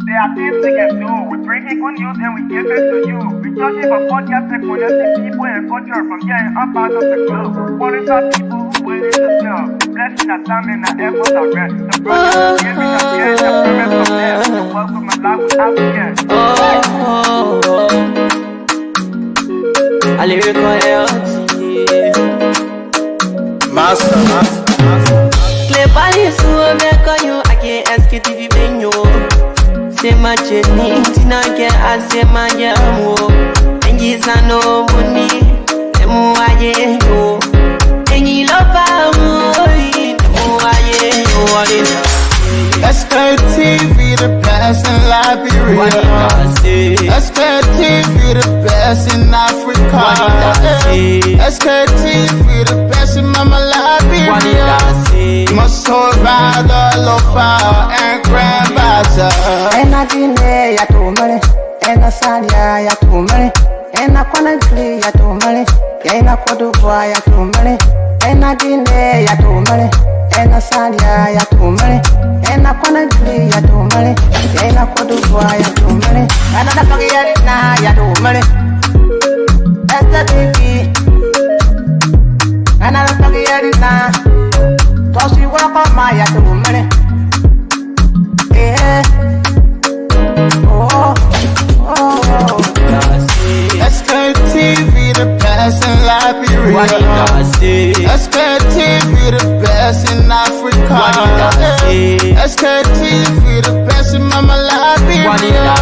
There are things we can do. We bring it good news and we give it to you. We judge it for podcast and connecting people and culture from here and up out of the globe. Qualified people who willing to serve. Blessing that time and that effort are rest. The brothers giving us here and the promise of them. The work of my life without fear. I lyrical health. Master. Play body so make you I can't Sktv benyo. Say my journey, tina ke ase my jamo. Engi sano money, emu aye yo. Engi lova mo, emu aye yo. Sktv, the best in Liberia. Sktv, the best in Africa. Sktv, the best in Mama Liberia. Must hold by the lofa and grandfather. And I didn't ya to money, and I said ya to money, and I can't play ya to money, and I could do ya to money, and I didn't ya to money, and I said ya to money, and I can't play ya to money, and I could do ya to money, and I don't get it now ya to money. That's the baby, and I don't get it now. Cause you work on my ya to money. Yeah. Sktv, the best in Liberia. Sktv, the best in Africa. Sktv, the best in Mama Liberia.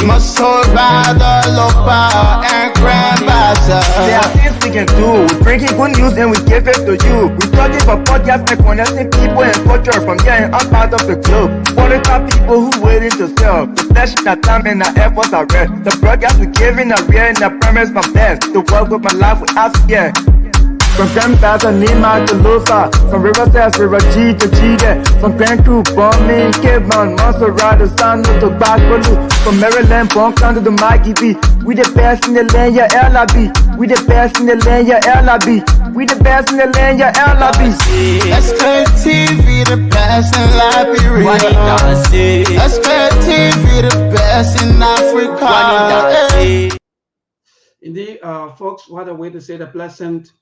Must hold by the lofa and grandfather. There are things we can do. We bring it good news and we give it to you. We judge it for podcast and connecting people and culture from here and up out of the globe. Qualified people who willing to serve. The flesh, that time and the efforts are rest. The broadcast we giving a real and the promise from best. To work with my life without fear. From grandfather Nima to Lufa, from Riverside to Raji to Chide, from Grand Crew, Bombing, Kidman, Montserrat to San to Backwalu, from Maryland, Bonkan to the Mikey B. We the best in the land, yeah, LIB. We the best in the land, yeah, LIB. We the best in the land, yeah, LIB. Sktv, the best in Liberia. Sktv, the best in Africa. Indeed, folks, what a way to say the pleasant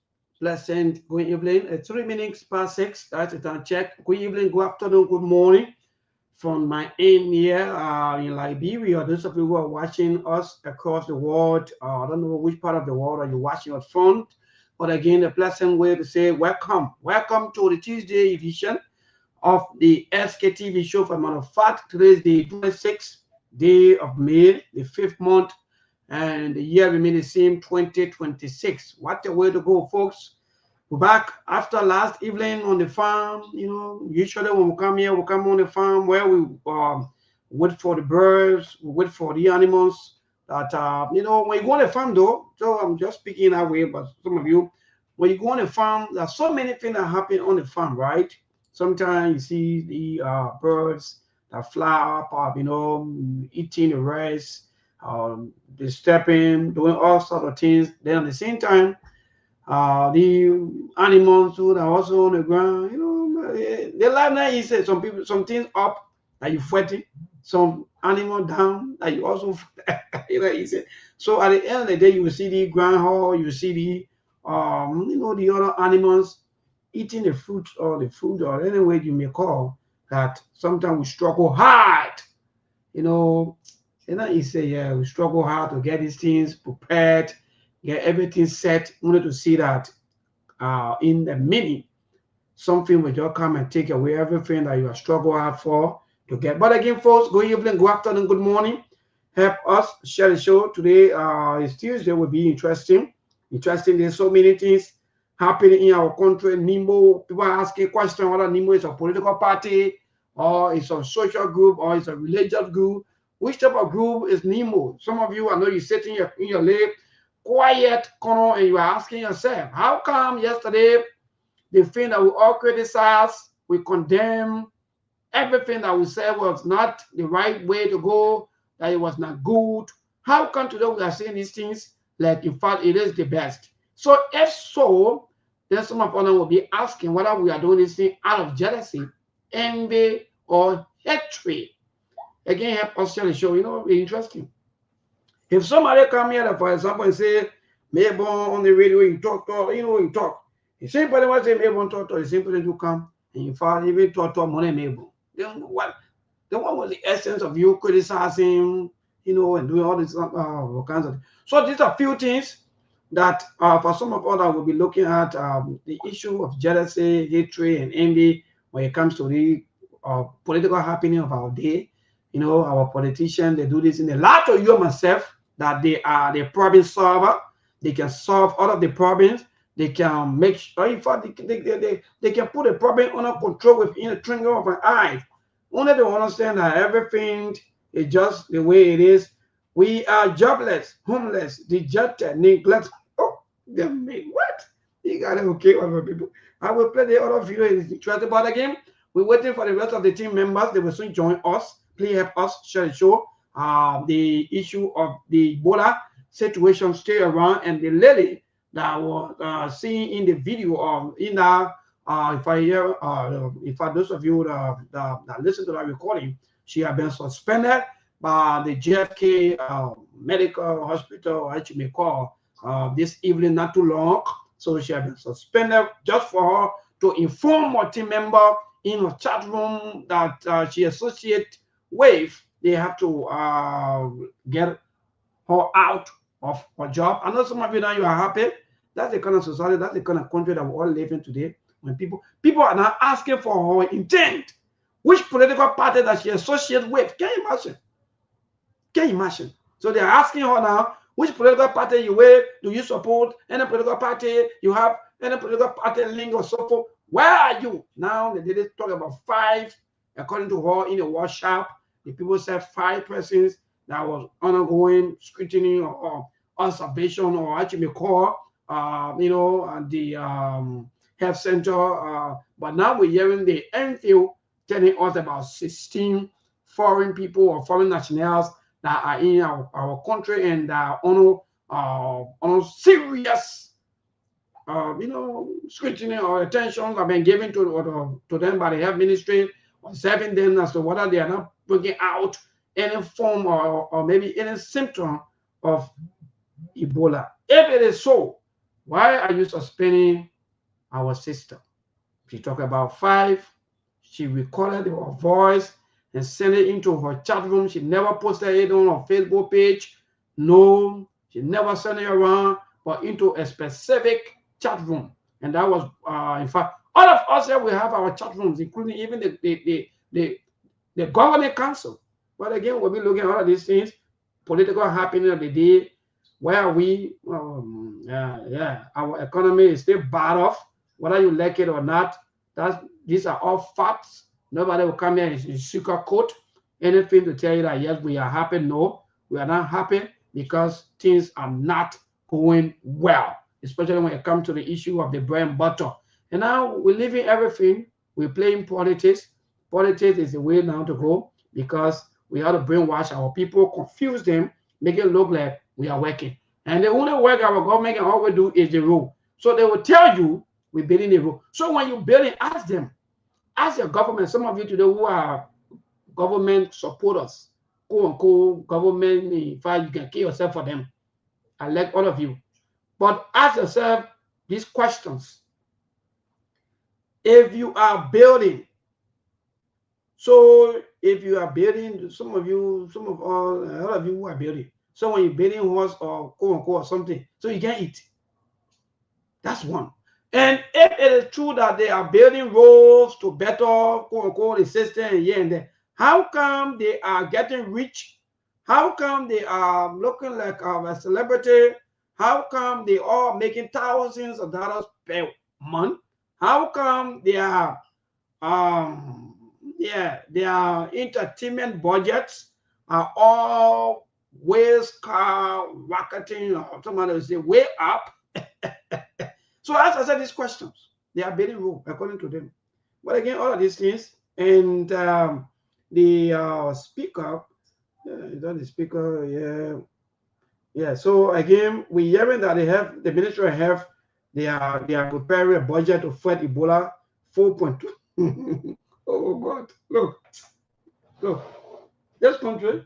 good evening. 3 minutes past 6. That's a time check. Good evening, good afternoon, good morning from my end here in Liberia. Those of you who are watching us across the world, I don't know which part of the world are you watching us from, but again, a pleasant way to say welcome. Welcome to the Tuesday edition of the Sktv show. For matter of fact, today is the 26th day of May, the 5th month, and the year remains the same, 2026. What a way to go, folks. We're back after last evening on the farm. You know, usually when we come here, we come on the farm where we wait for the birds, we wait for the animals. That, you know, when you go on the farm though, so I'm just speaking that way, but some of you, when you go on the farm, there's so many things that happen on the farm, right? Sometimes you see the birds that fly up, you know, eating the rice, they stepping, doing all sorts of things. Then at the same time, the animals who are also on the ground, you know, the life now is some things up that you fighting, some animal down that you also you know, so at the end of the day, you will see the groundhog, you will see the you know, the other animals eating the fruit or the food or any way you may call that. Sometimes we struggle hard, you know. And then he say, yeah, we struggle hard to get these things prepared, get everything set, only to see that in a minute, something will just come and take away everything that you have struggled hard for to get. But again, folks, good evening, good afternoon, good morning. Help us share the show. Today is Tuesday, will be interesting. There's so many things happening in our country. Nemo, people are asking questions whether Nemo is a political party or it's a social group or it's a religious group. Which type of group is Nemo? Some of you, I know you sitting in your lip, quiet corner, and you are asking yourself, how come yesterday the thing that we all criticize, we condemn, everything that we said was not the right way to go, that it was not good. How come today we are saying these things like, in fact, it is the best? So if so, then some of us will be asking whether we are doing this thing out of jealousy, envy, or hatred. again help us share the show. You know, it's interesting. If somebody come here, for example, and say, maybe on the radio, you talk, you know, you talk. The same person was saying, maybe on talk, the same person you come, and you find even talk money, maybe. Then what was the essence of you criticizing, you know, and doing all this kinds of things. So these are few things that for some of us that will be looking at the issue of jealousy, hatred, and envy when it comes to the political happening of our day. You know, our politicians, they do this in a lot of you myself, that they are the problem solver. They can solve all of the problems. They can make sure, in fact, they can put a problem under control within a twinkle of an eye. Only they understand that everything is just the way it is. We are jobless, homeless, dejected, neglected. Oh, they mean what? You got it okay, other people. I will play the other video. It's interesting, but again, we're waiting for the rest of the team members. They will soon join us. Please help us share the show. The issue of the Ebola situation stay around, and the lady that was seen in the video in if those of you that listen to that recording, she has been suspended by the JFK Medical Hospital, as you may call, this evening, not too long. So she has been suspended just for her to inform a team member in a chat room that she associates with. They have to get her out of her job. I know some of you now, you are happy. That's the kind of society, that's the kind of country that we're all living today. When people are now asking for her intent, which political party that she associates with. Can you imagine? Can you imagine? So they're asking her now, which political party you with? Do you support any political party? You have any political party link or so forth? Where are you? Now they did talk about 5, according to her, in a workshop. The people said 5 persons that was undergoing scrutiny or observation, or actually call, you know, at the health center. But now we're hearing the NFIL telling us about 16 foreign people or foreign nationals that are in our country and that are on serious, you know, scrutiny or attention have been given to them by the health ministry, observing them as to whether they are not bringing out any form or maybe any symptom of Ebola. If it is so, why are you suspending our sister? She talked about 5. She recorded her voice and sent it into her chat room. She never posted it on her Facebook page. No, she never sent it around, but into a specific chat room. And that was, in fact, all of us here, we have our chat rooms, including even the governing council. But again, we'll be looking at all of these things, political happening of the day, where we, our economy is still bad off, whether you like it or not. These are all facts. Nobody will come here and sugarcoat anything to tell you that, yes, we are happy. No, we are not happy because things are not going well, especially when it comes to the issue of the bread and butter. And now we're leaving everything. We're playing politics. Politics is the way now to go because we have to brainwash our people, confuse them, make it look like we are working. And the only work our government can always do is the rule. So they will tell you we're building a rule. So when you're building, ask them. Ask your government. Some of you today who are government supporters, quote unquote, government, in fact, you can kill yourself for them. I like all of you. But ask yourself these questions. If you are building, so if you are building, some of all of you who are building, so when you're building horse or quote unquote or something, so you can eat. That's one. And if it is true that they are building roads to better quote unquote the system here and there, how come they are getting rich? How come they are looking like a celebrity? How come they are making thousands of dollars per month? How come they are their entertainment budgets are all way skyrocketing, or somebody will say way up? So as I said, these questions, they are very low according to them. But again, all of these things, and the speaker, is that the speaker? Yeah. So again, we're hearing that they have the Ministry of Health, they are preparing a budget to fight Ebola 4.2. Oh God, look. This country,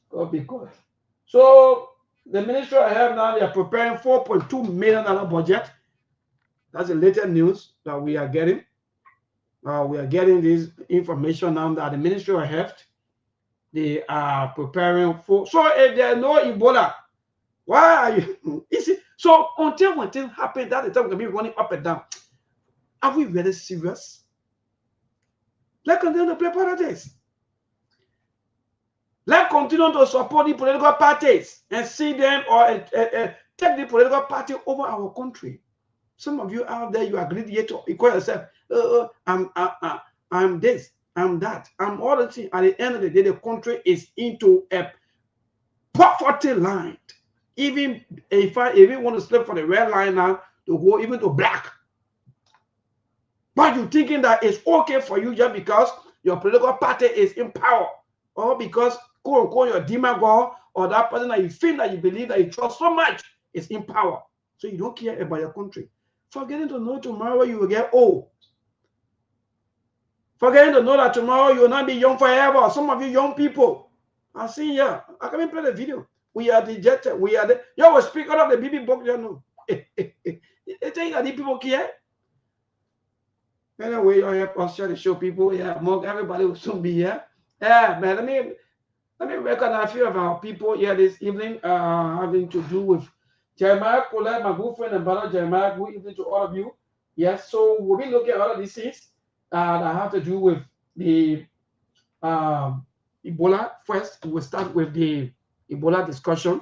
God be good. So the Ministry of Health now, they are preparing $4.2 million budget. That's the latest news that we are getting. We are getting this information now that the Ministry of Health, they are preparing for. So if there is no Ebola, why are you? You see, so until when things happen, that the time we can be running up and down. Are we really serious? Let's continue to play politics. Let's continue to support the political parties and see them or take the political party over our country. Some of you out there, you are greedy yet you call yourself, I'm this, I'm that, I'm all the things. At the end of the day, the country is into a poverty line. Even if I even want to slip for the red line now, to go even to black. But you thinking that it's okay for you just because your political party is in power, or because quote unquote your demagogue or that person that you feel that you believe that you trust so much is in power. So you don't care about your country. Forgetting to know tomorrow you will get old. Forgetting to know that tomorrow you will not be young forever. Some of you young people, I see here. I can even play the video. We are dejected. We are the. You will speak out of the BB book, you know. They think that the people care. Anyway, you have us try to show people. Yeah, everybody will soon be here. Yeah, man. Let me recognize a few of our people here this evening, having to do with Jeremiah Colette, my good friend and brother Jeremiah. Good evening to all of you. Yes, so we'll be looking at all of these things that have to do with the Ebola. First, we'll start with the Ebola discussion.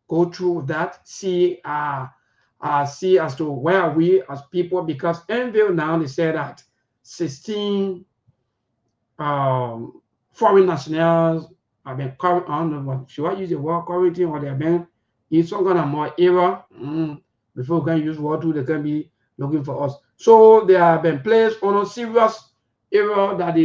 Go through that. See as to where are we as people, because until now they said that 16 foreign nationals have been quarantined. I don't know, should I use the word quarantine, or they have been in some kind of more era before we can use word 2, they can be looking for us. So they have been placed on a serious era that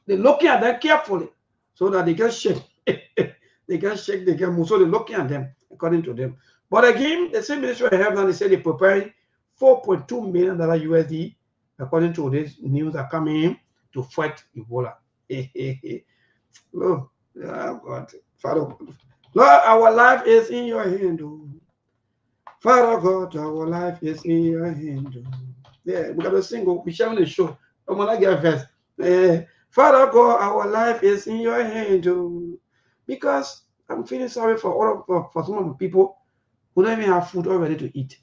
they're looking at them carefully so that they can shake. They can shake, they can move. So they're looking at them according to them. But again, the same Ministry of Health now, they say they're preparing $4.2 million USD, according to this news that coming in, to fight Ebola. Oh, God. Father, Lord, our life is in your hand. Father God, our life is in your hand. Yeah, we got a single, we sharing the show. I'm gonna get a verse. Father God, our life is in your hand. Because I'm feeling sorry for some of the people who don't even have food already to eat.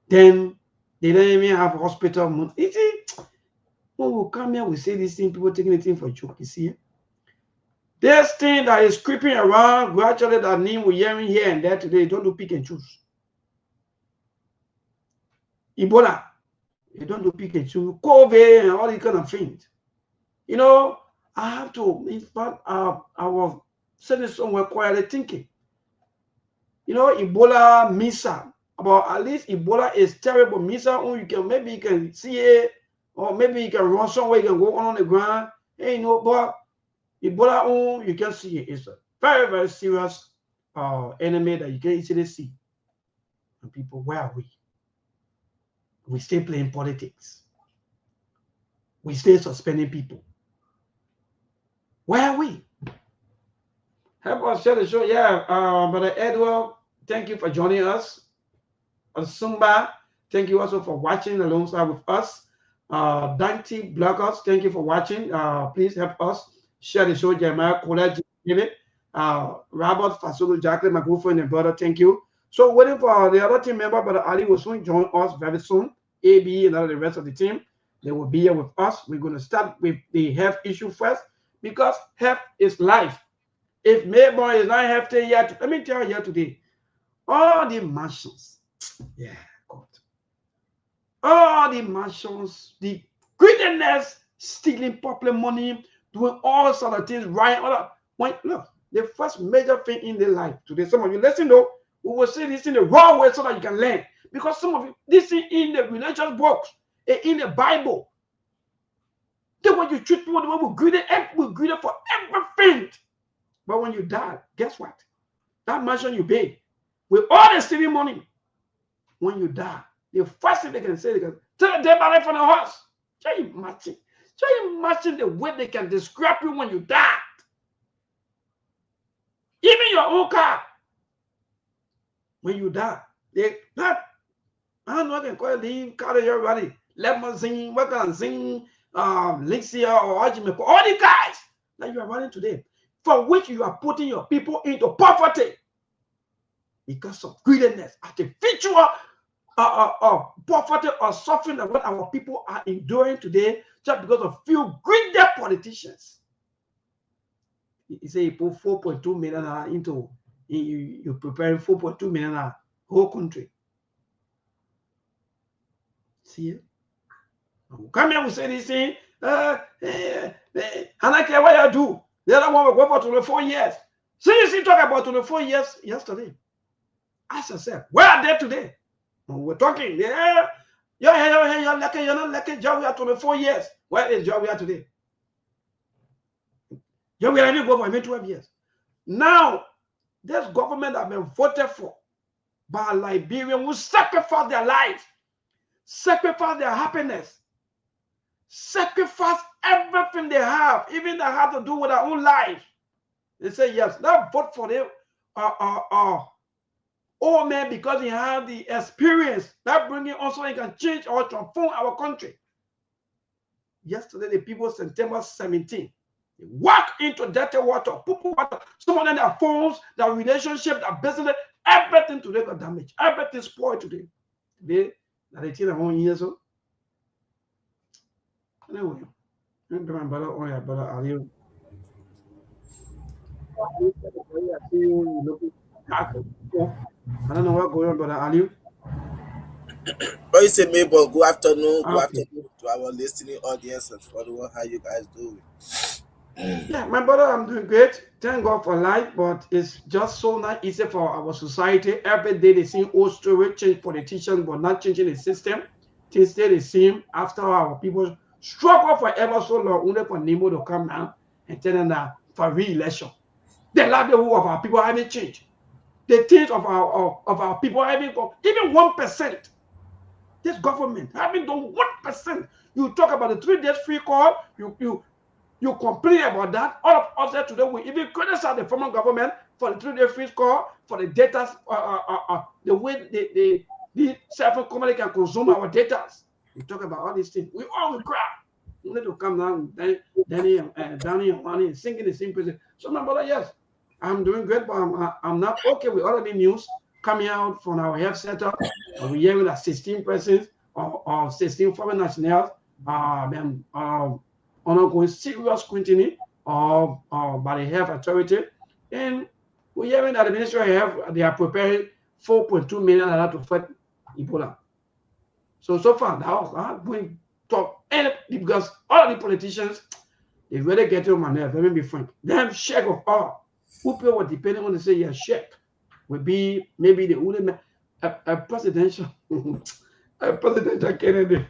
Then they don't even have hospital. You see, when we come here, we say this thing, people taking the thing for a joke. You see, this thing that is creeping around gradually, that name we're hearing here and there today, don't do pick and choose. Ebola, you don't do pick and choose. COVID and all these kind of things. You know, I have to, in fact, I was sitting somewhere quietly thinking, you know, Ebola, Misa, but at least Ebola is terrible. Misa, you can, maybe you can see it, or maybe you can run somewhere, you can go on the ground. Hey, you know, but Ebola, you can see it. It's a very, very serious enemy that you can easily see. And people, where are we? We stay playing politics. We stay suspending people. Where are we? Help us share the show. Yeah, Brother Edward, thank you for joining us. Sumba, thank you also for watching alongside with us. Dante Bloggers, thank you for watching. Please help us share the show. Jeremiah College, Robert Fasolo, Jacqueline, my good friend and brother, thank you. So waiting for the other team member, Brother Ali will soon join us very soon. AB and all the rest of the team, they will be here with us. We're going to start with the health issue first, because health is life. If Mayborn is not healthy yet, let me tell you here today, all the mansions, yeah, God, all the mansions, the greediness, stealing public money, doing all sort of things, right? Look, the first major thing in their life today, some of you listen though, we will say this in the wrong way so that you can learn. Because some of you, this is in the religious books, in the Bible. The way you treat people, the way we greedy for everything. But when you die, guess what? That mansion you pay with all the stealing money, when you die, the first thing they can say, they can tell the dead body from the horse. So imagine the way they can describe you when you die. Even your own car, when you die, they not. I don't know what they call it. They carry everybody. Limousine, what can sing, Lixia or Ajimeko, all the guys that you are running today, for which you are putting your people into poverty because of greediness, artificial poverty or suffering that what our people are enduring today just because of few greedy politicians. You say you put 4.2 million into, you're preparing 4.2 million whole country. See it? Come here, we say this thing, and I care what you do. The other one will go for 24 years. So you see, talk about 24 years yesterday. Ask yourself, where are they today? We're talking, you're not lucky, job we are 24 years. Where is job we are today? Job we are only go for maybe 12 years. Now, this government have been voted for by Liberians who sacrifice their lives, sacrifice their happiness, sacrifice everything they have, even they have to do with their own lives. They say, yes, now vote for them. Oh man, because he had the experience that bringing also he can change or transform our country. Yesterday, the people September 17, they walk into dirty water, poo water. Some of them, their phones, their relationship, their business, everything today got damaged. Everything spoiled today. Today, that 18 years old. Anyway, I'm my brother, oh yeah, brother, are you? I don't know what going on, brother. Are you? But you say, Mabel, good afternoon. Good Okay. afternoon to our listening audience and followers. How you guys doing? Yeah, my brother, I'm doing great. Thank God for life, but it's just so not easy for our society. Every day they see old story, change politicians, but not changing the system. Things stay the same after our people struggle forever so long, only for Nemo to come now and tell them that for re-election. The livelihood of our people haven't changed. The things of our people haven't gone, even 1%. This government haven't done 1%. You talk about the 3 days free call, you complain about that. All of us here today, we even criticize the former government for the 3 day free call, for the data, the way the self-company can consume our data. We talk about all these things. We all will cry. We need to come down, Danny and Manny singing the same person. So my brother, yes, I'm doing great, but I'm not okay with all of the news coming out from our health center. We're hearing that 16 persons or 16 foreign nationals undergoing serious scrutiny by the health authority. And we're hearing that the Ministry of Health, they are preparing 4.2 million to fight Ebola. So far, that was going top. And because all of the politicians, they really get on my nerve. Let me be frank. Them shake of all. Who people were depending on to say, yeah, shake would be maybe the only a presidential candidate.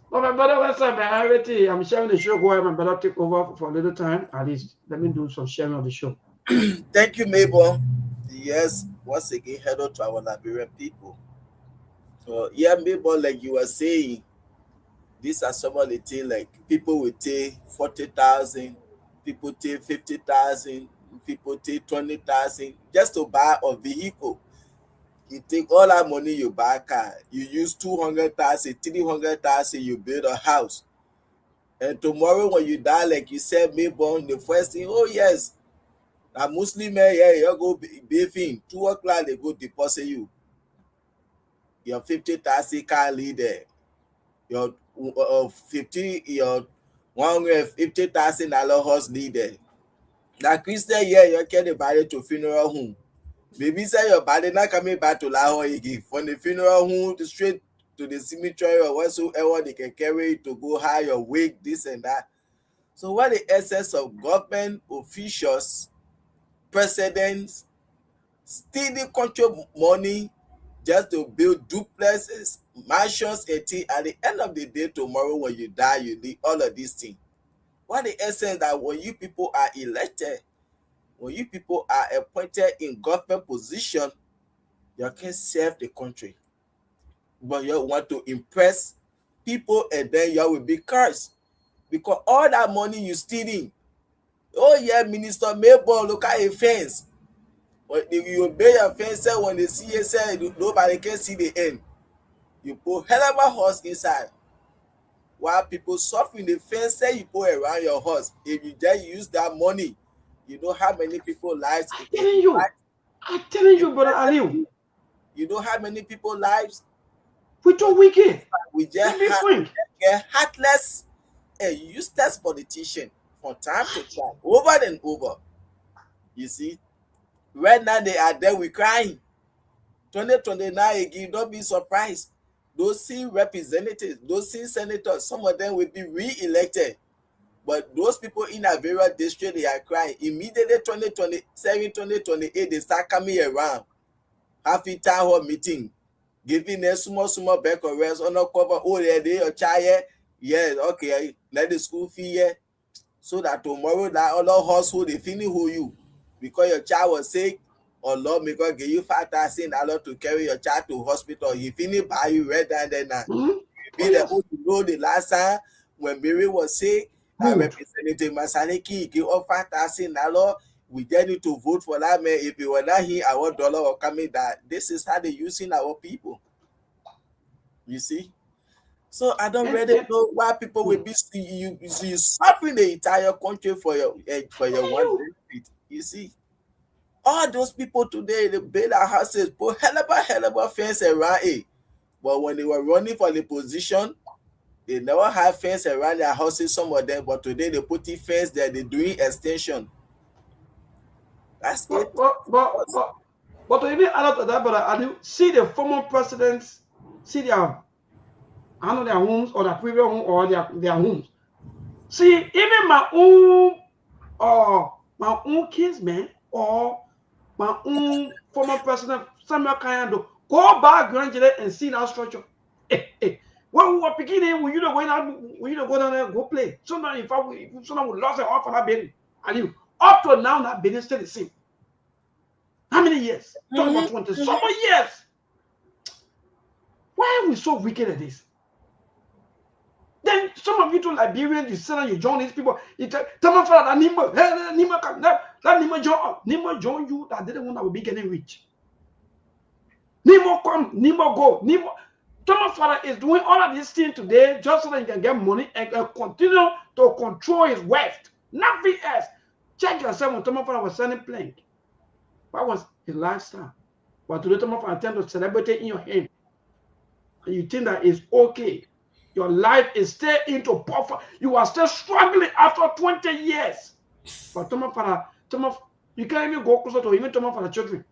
Well, my brother, what's up, man? I'm sharing the show. Go ahead, my brother, take over for a little time. At least let me do some sharing of the show. Thank you, Mabel. Yes, once again, hello to our Liberian people. So, yeah, Mabel, like you were saying, these are some of the things like people will take 40,000, people take 50,000, people take 20,000 just to buy a vehicle. You take all that money, you buy a car, you use 200,000, 300,000, you build a house. And tomorrow when you die, like you said, Mabel, the first thing, oh yes, a Muslim man, yeah, you go bathing, 2 o'clock, they go deposit you. Your 50,000 car lead there. Your 150,000 horse lead there. Now Christian, yeah, you carry the body to funeral home. Maybe say your body not coming back to Lahore again. From the funeral home to straight to the cemetery or whatsoever they can carry it to go high your wake, this and that. So what the essence of government officials, presidents, stealing country money just to build duplexes, mansions, and things. At the end of the day, tomorrow when you die, you need all of these things. What the essence that when you people are elected, when you people are appointed in government position, you can serve the country. but you want to impress people, and then you will be cursed because all that money you stealing. Oh yeah, Minister Maybon, look at a fence. But if you obey your fence, when they see you, say nobody can see the end. You put hell of a horse inside. While people suffering the fence, say you put around your horse. If you just use that money, you know how many people lives I'm it can telling you. impact. I'm telling You you, brother Aliu. you know how many people lives, We too but wicked. we Let's be frank. just get heartless and useless politician from time to time, over and over. You see, right now they are there, we crying. 2029 again, don't be surprised. Those same representatives, those same senators, some of them will be re-elected. But those people in a various district, they are crying. Immediately 2027, 2028, they start coming around, having town hall meeting, giving them small back or rest on a cover. Oh, yeah, they are child. Yeah, okay, let the school fee, yeah. So that tomorrow that other household they finish who you because your child was sick, or Lord may God give you $5,000 to carry your child to hospital. He finish buy you red and then Mm-hmm. be Oh, the yes. who you know the last time when Mary was sick, that Good. Representative Masaniki give up $5,000. We just need to vote for that man. If you were not here, our dollar will come in that. This is how they using our people. You see? So I don't And, really and know why people will hmm. be you suffering the entire country for your Telling one you. benefit. You see, all those people today they build our houses, put hell of a fence around it. But when they were running for the position, they never had fence around their houses. Some of them, but today they put the fence there. They're doing extension. That's But it. but but but but to even add up to that, brother Aliu, see the former presidents, see their handle their homes or their previous home or their homes. See, even my own kids, man, or my own former president Samuel Kayando, go back gradually and see that structure. When we were beginning, we you know going out, we you know go down there go play. Sometimes in fact, sometimes we lost it off for that building. And you up to now that building still the same. How many years? Talk about 20 some more years. Why are we so wicked at this? Then some of you to Liberians, you sit and you join these people. You tell me for that Nima can that Nima join you that didn't want to be getting rich. Nemo come, Nemo go, Nemo. Thomas Father is doing all of these things today just so that he can get money and continue to control his wealth. Nothing else. Check yourself when Thomas Father was selling plank. What was his lifestyle? But today Thomas Father tend to celebrate it in your hand. And you think that it's okay. Your life is still into poverty. You are still struggling after 20 years. But Thomas Father, you can't even go closer to even Thomas Father children.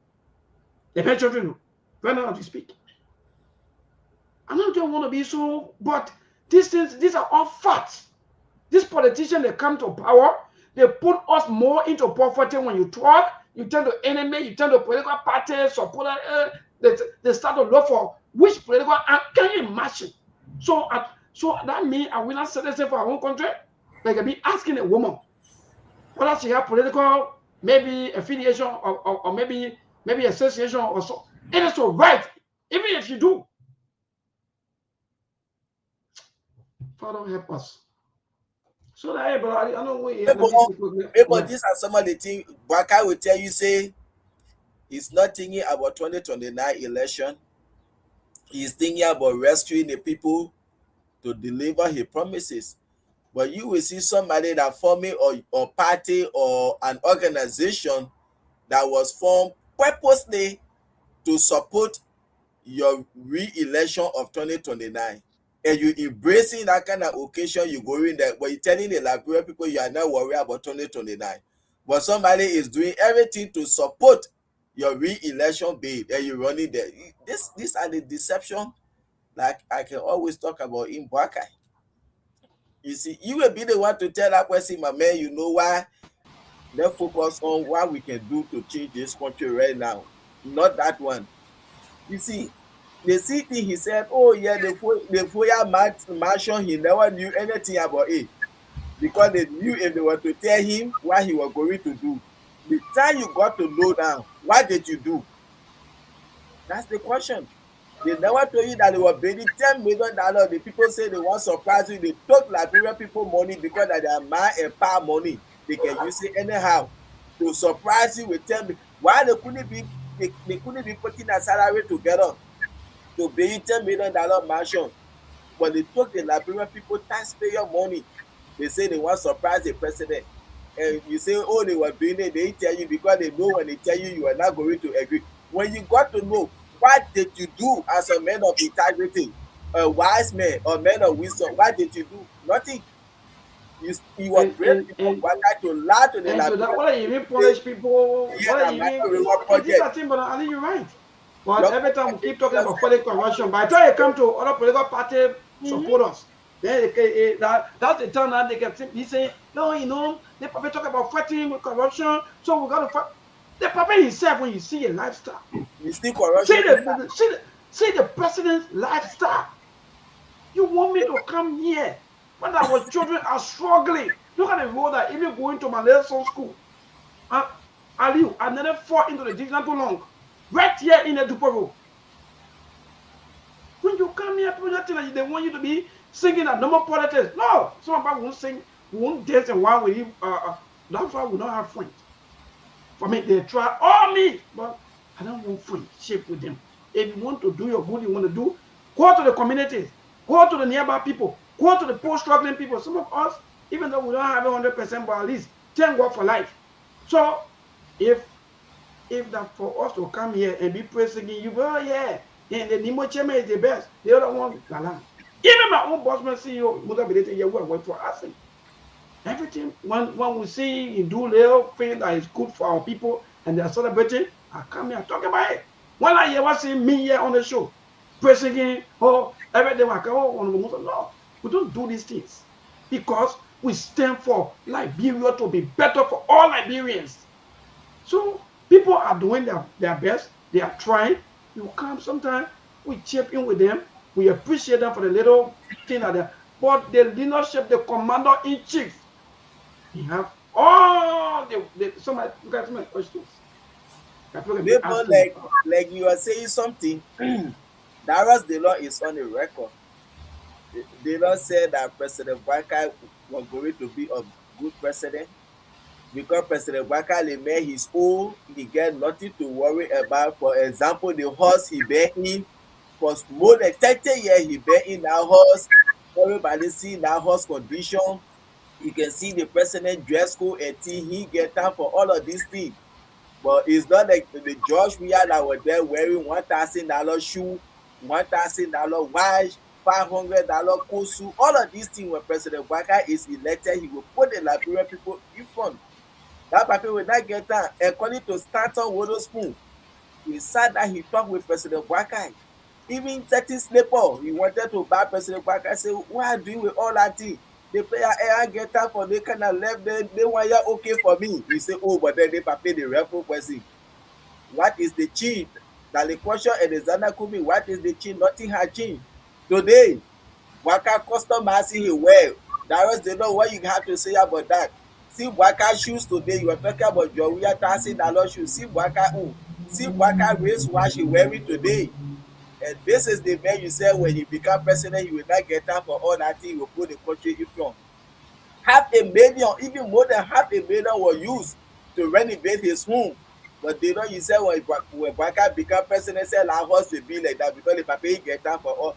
They pay children. When not to speak. I don't want to be so, but these things, these are all facts. These politicians, they come to power, they put us more into poverty. When you talk, you turn to enemy, you turn to political parties, supporter, they start to look for which political, can you imagine? So that means are we not citizens for our own country? Like I be asking a woman whether she have political, maybe affiliation or maybe association or so. It is so right, even if you do. Father, help us. So that everybody, I know we But these are some of the things Baka will tell you, say he's not thinking about 2029 election. He's thinking about rescuing the people to deliver his promises. But you will see somebody that forming or party or an organization that was formed purposely to support your re-election of 2029, and you embracing that kind of occasion, you go in there, but you telling the Liberian people you are not worried about 2029, but somebody is doing everything to support your re-election bid and you running there. These are the deception, like I can always talk about in Buakai. You see, you will be the one to tell that person, my man, you know why? Let's focus on what we can do to change this country right now, not that one. You see, the city he said, oh yeah, the Foya mansion, he never knew anything about it because they knew if they were to tell him what he was going to do. The time you got to know now, what did you do? That's the question. They never told you that they were paying $10 million. The people say they want to surprise you. They took Liberian people money because that they are man and power money. They can use it anyhow to surprise you with 10 million. Why they couldn't be putting a salary together to pay you $10 million mansion? But they took the Liberian people taxpayer money. They say they want to surprise the president. And you say, oh, they were doing it. They tell you because they know when they tell you, you are not going to agree. When you got to know, what did you do as a man of integrity, a wise man or man of wisdom? What did you do? Nothing. You were brave people who to lie to the and so that what I even punish people, what I even it is a thing, but I think you're right. But every time we keep talking about political corruption, by the time you come to other political party supporters, then that's the time that they can be saying, no, you know, they probably talk about fighting with corruption, so we got to fight. The papa himself, when you see a lifestyle, you see corruption. See the president's lifestyle. You want me to come here when our children are struggling? Look at the road that even going to my little son's school. Aliu, I never fall into the ditch not too long. Right here in the Duper Road. When you come here, people don't think that they want you to be singing at normal politics. No, some people won't sing, won't dance and one with you. That's why we don't have friends. For me, they try all me, but I don't want friendship with them. If you want to do your good, you want to do, go to the communities, go to the nearby people, go to the post-struggling people. Some of us, even though we don't have 100%, but at least thank God for life. So, if that for us to come here and be praising you, oh yeah, and the Nimo chairman is the best, the other one, Galan. Even my own boss man CEO, Mother Bedete, you work for us. Everything, when we see you do little thing that is good for our people and they are celebrating, I come here and talk about it. When I ever see me here on the show, praising, oh, every day I come, oh, no, we don't do these things because we stand for Liberia to be better for all Liberians. So people are doing their best, they are trying. You come sometimes, we chip in with them, we appreciate them for the little thing like that. But the leadership, the commander-in-chief, he have all some questions. People like you are saying something. Darius the law is on the record. They don't say that President Baka was going to be a good president because President Baka made his own. He get nothing to worry about. For example, the horse he bear in for more than 30 years. He bear in that horse. Everybody see that horse condition. You can see the president dress code and he get time for all of these things. But it's not like the George we had that were there wearing $1,000 shoe, $1,000 watch, $500 kosu. All of these things when President Baka is elected, he will put the Liberian people in front. That people will not get time. According to Stanton Witherspoon, he said that he talked with President Baka. Even certain slipper, he wanted to buy President Baka. Say, what are you doing with all that thing? The player I get time for they kind of left them. They want you okay for me. He say, oh, but then they pay the referral person. What is the change? That the question Alexander could be, what is the change? Nothing has changed. Today, Waka customers see him well. Darius, they know what you have to say about that. See Waka shoes today. You are talking about your $1,000 shoes. See Waka see Waka race watch he wearing today. And this is the man you say when he become president, he will not get time for all that thing. He will put the country in front. $500,000, even more than $500,000 was used to renovate his home. But they know you say when Baka become president, say our house will be like that because the papa get time for all.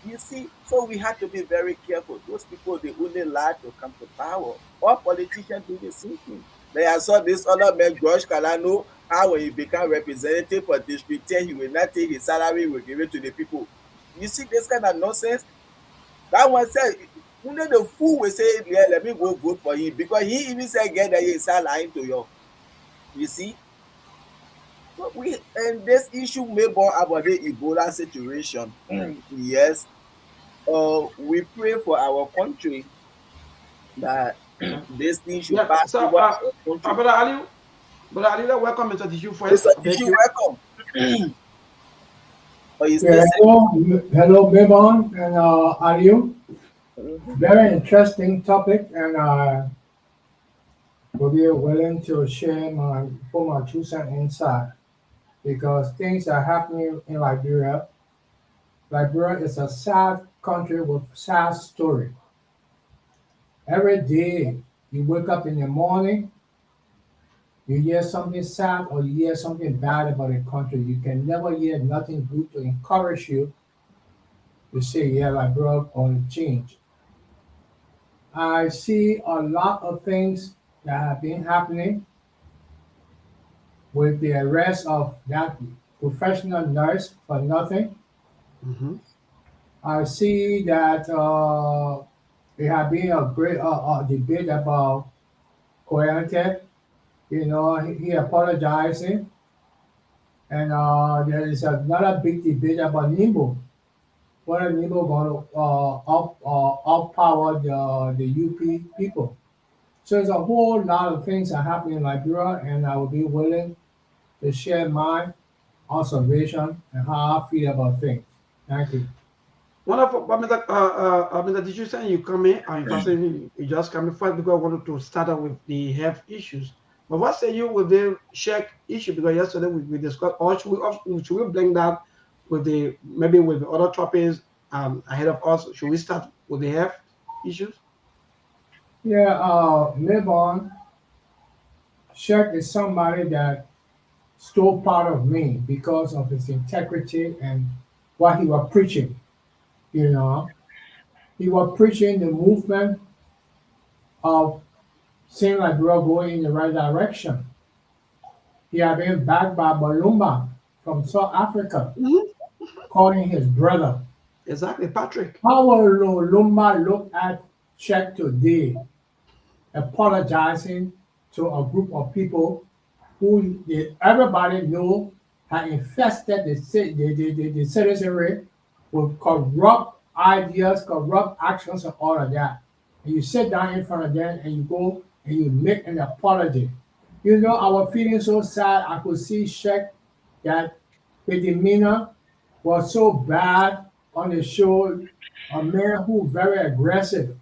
You see, so we have to be very careful. Those people, they only lie to come to power. All politicians do the same thing. Then I saw this other man, George Kalano, how when he become representative for District 10, he will not take his salary, he will give it to the people. You see this kind of nonsense? That one said, only the fool will say, yeah, let me go vote for him. Because he even said, get that he is lying to you. You see? So and this issue may born about the Ebola situation. Yes. We pray for our country that this thing should pass so, over our country. Brother Ali, welcome into the issue first. You welcome. Hello, Bebon and Aliu. Very interesting topic, and will be willing to share put my 2 cents inside because things are happening in Liberia Liberia is a sad country with sad story. Every day you wake up in the morning, you hear something sad or you hear something bad about the country. You can never hear nothing good to encourage you to say, yeah, Liberia going to change. I see a lot of things that have been happening with the arrest of that professional nurse for nothing. Mm-hmm. I see that there have been a great debate about Koyante. You know, he apologizing. And there is another big debate about Nimbo. Whether Nimbo going to outpower the UP people. So there's a whole lot of things that happen in Liberia, and I will be willing to share my observation and how I feel about things. Thank you. Wonderful. Mr. Did you say you come in? In fact, you just come in first because I wanted to start out with the health issues. But what say you with the check issue? Because yesterday we discussed, or should we blend that with the maybe with the other topics ahead of us? Should we start with the health issues? Yeah, Mibon, Sheikh is somebody that stole part of me because of his integrity and what he was preaching. You know, he was preaching the movement of seeing like we're going in the right direction. He had been backed by Balumba from South Africa, calling his brother. Exactly, Patrick. How will Lumba look at Czech today, apologizing to a group of people who everybody knew had infested the citizenry with corrupt ideas, corrupt actions, and all of that. And you sit down in front of them and you go and you make an apology. You know, I was feeling so sad. I could see Sheikh that the demeanor was so bad on the show. A man who very aggressive,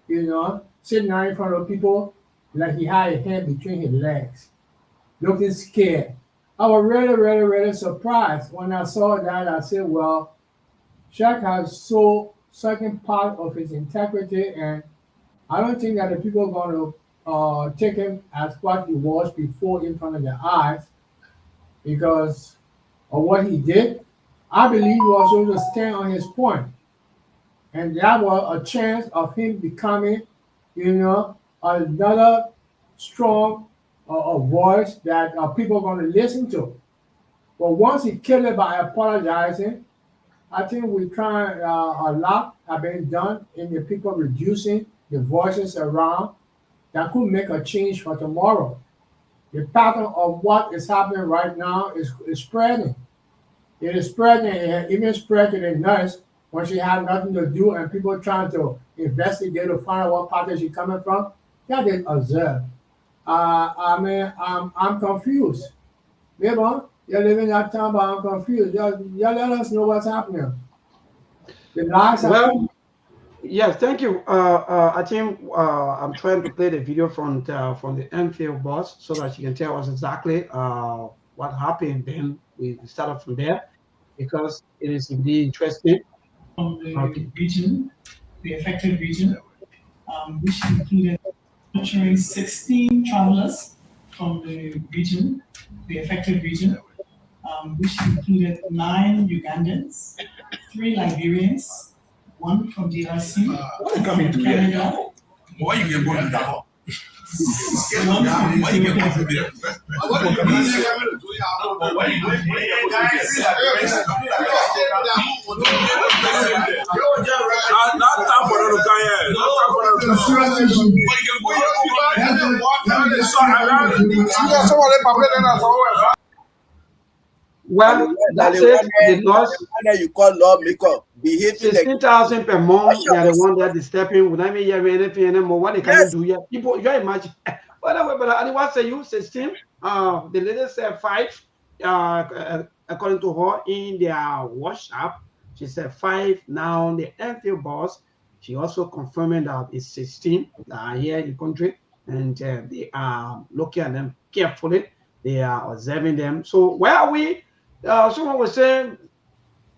you know, sitting down in front of people like he had a hand between his legs, looking scared. I was really, really, really surprised when I saw that. I said, well, Sheikh has so second part of his integrity, and I don't think that the people are going to take him as what he was before in front of their eyes because of what he did. I believe he was able to stand on his point. And that was a chance of him becoming, you know, another strong voice that people are going to listen to. But once he killed it by apologizing, I think we're trying a lot have been done in the people reducing the voices around that could make a change for tomorrow. The pattern of what is happening right now is spreading. It is spreading, it even spread to the nurse when she had nothing to do and people trying to investigate to find out what party she's coming from. That is observed. I mean, I'm confused. Maybe you're living that time, but I'm confused. Y'all let us know what's happening. The lies are Well, yes, thank you. I think I'm trying to play the video from the Enfield boss so that she can tell us exactly what happened. Then we start from there because it is indeed interesting. From the region, the affected region, which included capturing 16 travelers from the region, the affected region, which included 9 Ugandans, 3 Liberians, 1 from DRC, from Canada. Why you get born in that? Why you get born there? Well, that's it. The loss. You call lawmaker behaving 16,000 per month. They are the one that is stepping. Would I mean anything anymore? What they can do here? People, you imagine. But I want to say you 16. The lady said 5. According to her in their WhatsApp, she said 5. Now the Enfield boss, she also confirming that it's 16 that are here in the country, and they are looking at them carefully. They are observing them. So where are we? Someone was saying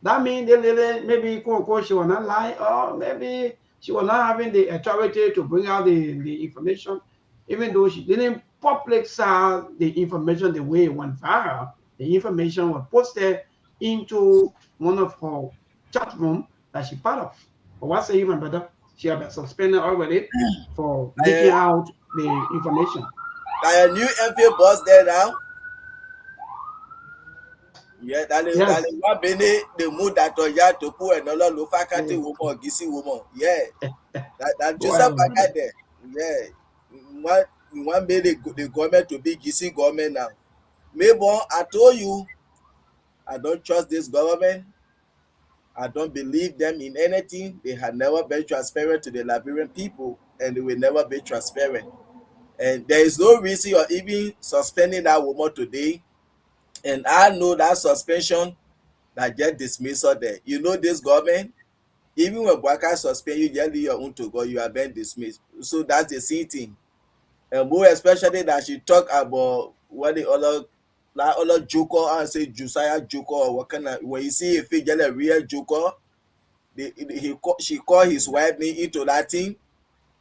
That means the lady maybe quote unquote she was not lying, or maybe she was not having the authority to bring out the information, even though she didn't publicize the information the way it went viral. The information was posted into one of her chat room that she part of. But what's even better? She had been suspended already for leaking I, out the information. a new MPA boss there now. Yeah, that Yes. is what Bene the mood that ya to put another low faculty woman, Gisi woman. Yeah, that Go Joseph ahead, Baga brother. there. Yeah, one made the government to be Gisi government now. Maybe I told you, I don't trust this government. I don't believe them in anything. They had never been transparent to the Liberian people, and they will never be transparent. And there is no reason you're even suspending that woman today. And I know that suspension that get dismissal there. You know this government, even when Bwaka suspend you, just leave your own to go, you are being dismissed. So that's the same thing. And more especially that she talk about what the other that other joker and say Josiah joker or what kind of when you see if he get a real joker, she call his wife name into that thing.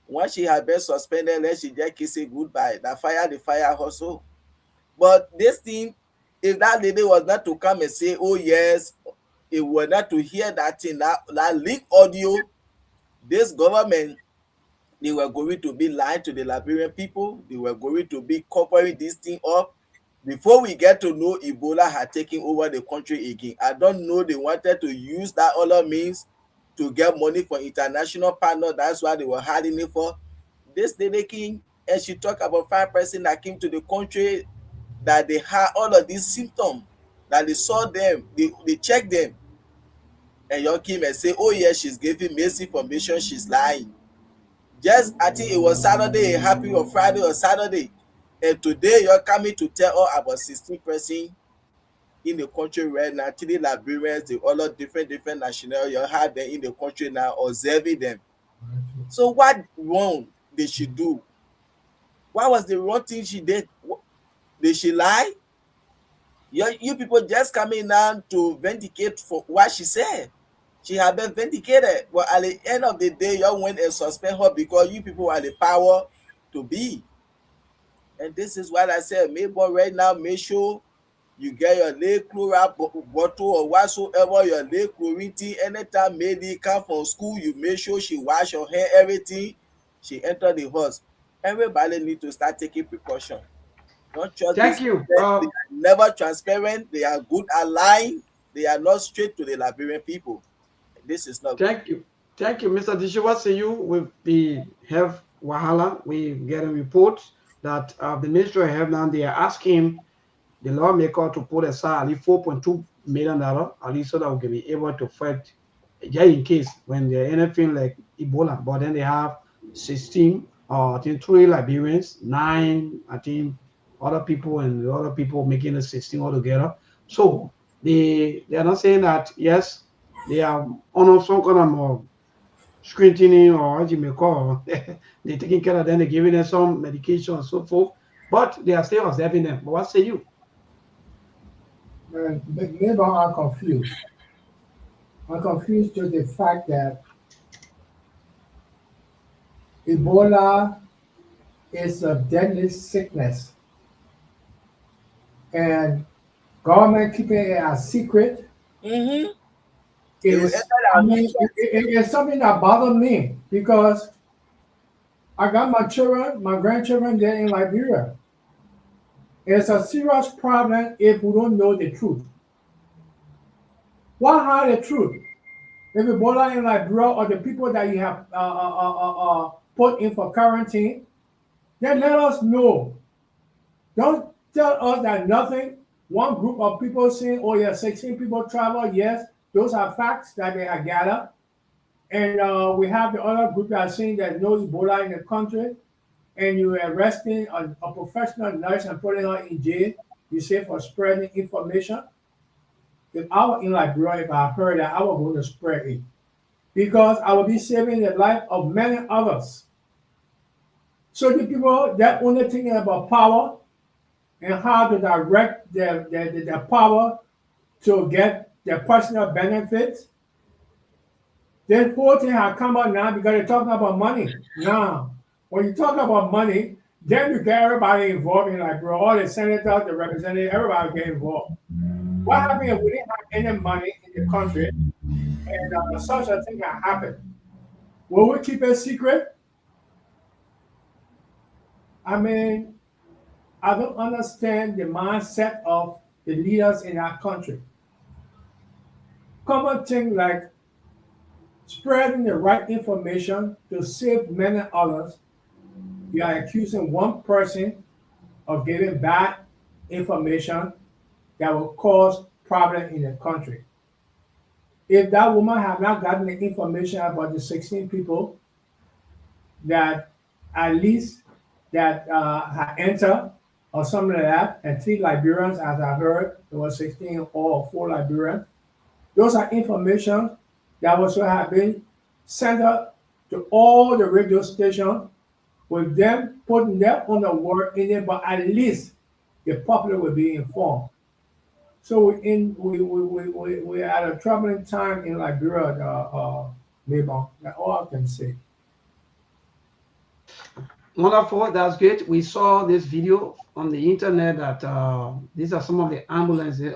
Once she had been suspended, then she just kiss it goodbye. That fire the fire also. But this thing, if that lady was not to come and say, oh yes, it was not to hear that thing, that leak audio, this government, they were going to be lying to the Liberian people. They were going to be covering this thing up. Before we get to know Ebola had taken over the country again, I don't know they wanted to use that other means to get money for international partner. That's why they were hiding it for. This lady came and she talked about 5 person that came to the country that they had all of these symptoms, that they saw them, they checked them, and you came and say, oh yeah, she's giving misinformation, she's lying. Just I think it was Saturday, it happened on Friday or Saturday. And today you're coming to tell us about 16 person in the country right now, 3 Liberians, the other different nationalities, you have them in the country now, observing them. So what wrong did she do? What was the wrong thing she did? Did she lie? You people just coming now to vindicate for what she said. She had been vindicated. But at the end of the day, you went and suspend her because you people are the power to be. And this is what I said. Maybe right now, make sure you get your leg chloride bottle or whatsoever your leg chlorine tea. Anytime Maybe come from school, you make sure she wash her hair, everything. She enter the house. Everybody need to start taking precaution. Don't trust Thank this. you. They are never transparent. They are good at lying. They are not straight to the Liberian people. This is not good. Thank you. Thank you, Mr. Dishiwa. See you with the health wahala. We get a report that the Ministry of Health now they are asking the lawmaker to put aside at least $4.2 million, at least so that we can be able to fight just in case when there's anything like Ebola. But then they have 16, I think 3 Liberians, 9, I think other people, and the other people making it 16 altogether. So they are not saying that yes, they are on some kind of scrutiny, or as you may call, they're taking care of them, they're giving them some medication and so forth, but they are still observing them. But what say you? Maybe I'm confused. I'm confused to the fact that Ebola is a deadly sickness, and government keeping it a secret Mm-hmm. They will enter is, I our mean, nations. it's something that bothers me because I got my children, my grandchildren there in Liberia. It's a serious problem if we don't know the truth. What hide the truth? If Ebola in Liberia or the people that you have put in for quarantine, then let us know. Don't tell us that nothing. One group of people saying, oh yeah, 16 people travel. Yes, those are facts that they are gathered. And we have the other group that are saying there's no Ebola in the country, and you're arresting a professional nurse and putting her in jail, you say for spreading information. If I were in Liberia, if I heard that, I was going to spread it because I will be saving the life of many others. So the people that only thinking about power and how to direct their power to get their personal benefits. This whole thing has come up now because they're talking about money. Now, when you talk about money, then you get everybody involved in like, bro, all the senators, the representatives, everybody get involved. What happens if we didn't have any money in the country and such a thing had happened? Will we keep it secret? I mean, I don't understand the mindset of the leaders in our country. Common thing like spreading the right information to save many others. You are accusing one person of giving bad information that will cause problem in the country. If that woman had not gotten the information about the 16 people that at least that had entered or something like that, and 3 Liberians, as I heard, there was 16 or 4 Liberians. Those are information that was to have been sent out to all the radio stations with them putting their own word in it, but at least the public will be informed. So we're at a troubling time in Liberia, maybe that's all I can say. Wonderful, that's great. We saw this video on the internet that these are some of the ambulances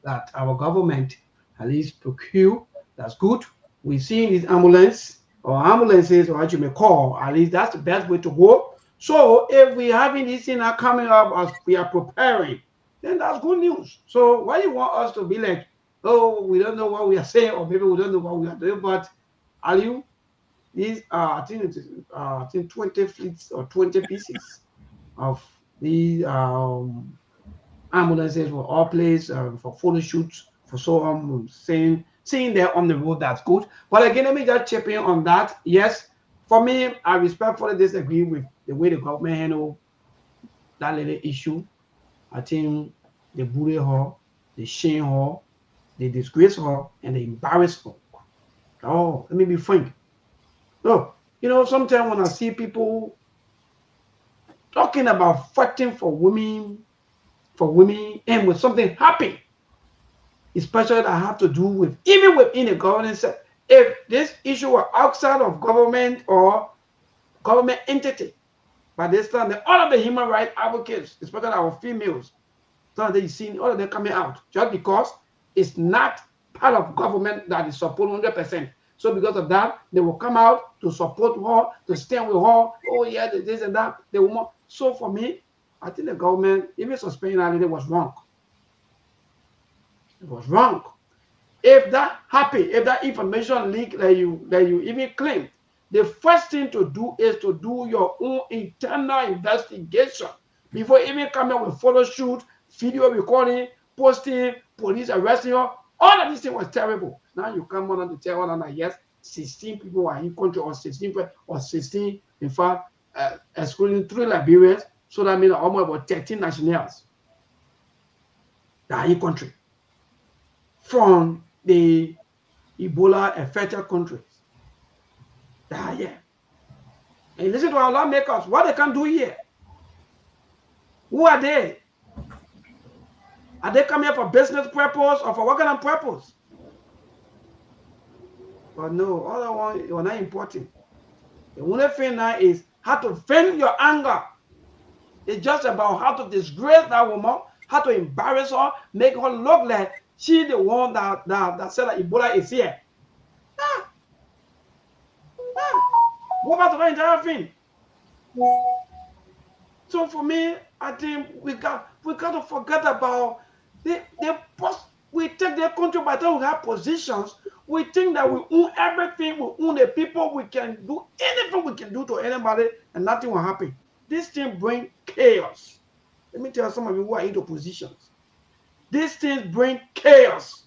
that our government at least procure. That's good. We've seen these ambulances or what you may call, at least that's the best way to go. So if we're having this thing coming up as we are preparing, then that's good news. So why do you want us to be like, oh, we don't know what we are saying, or maybe we don't know what we are doing, but are you? These I think it is I think 20 fleets or 20 pieces of these ambulances were all placed for photo shoots for so on, seeing there on the road. That's good. But again, let me just chip in on that. Yes, for me, I respectfully disagree with the way the government handled that little issue. I think they bully her, they shame her, they disgrace her, and they embarrass her. Oh, let me be frank. No, sometimes when I see people talking about fighting for women, and with something happen, especially that have to do with even within the government, if this issue were outside of government or government entity, by this time, all of the human rights advocates, especially our females, so that you see all of them coming out just because it's not part of government that is supported 100%. So because of that, they will come out to support her, to stand with her. Oh yeah, this and that. They will. So for me, I think the government, even suspending that lady, was wrong. It was wrong. If that happened, if that information leak that you even claim, the first thing to do is to do your own internal investigation before even coming with photo shoot, video recording, posting, police arresting you. All of this thing was terrible. Now you come on to tell one another, yes, 16 people are in country, or 16, in fact, excluding 3 Liberians. So that means almost about 13 nationals that are in country from the Ebola affected countries. That are here. And listen to our lawmakers, what they can do here. Who are they? Are they coming here for business purpose or for what kind of purpose? But no, all that one was not important. The only thing now is how to vent your anger. It's just about how to disgrace that woman, how to embarrass her, make her look like she's the one that said that Ebola is here. Go back to that entire thing. So for me, I think we got to forget about we take their country by the time we have positions. We think that we own everything, we own the people, we can do anything we can do to anybody and nothing will happen. This thing brings chaos. Let me tell some of you who are into positions. These things bring chaos.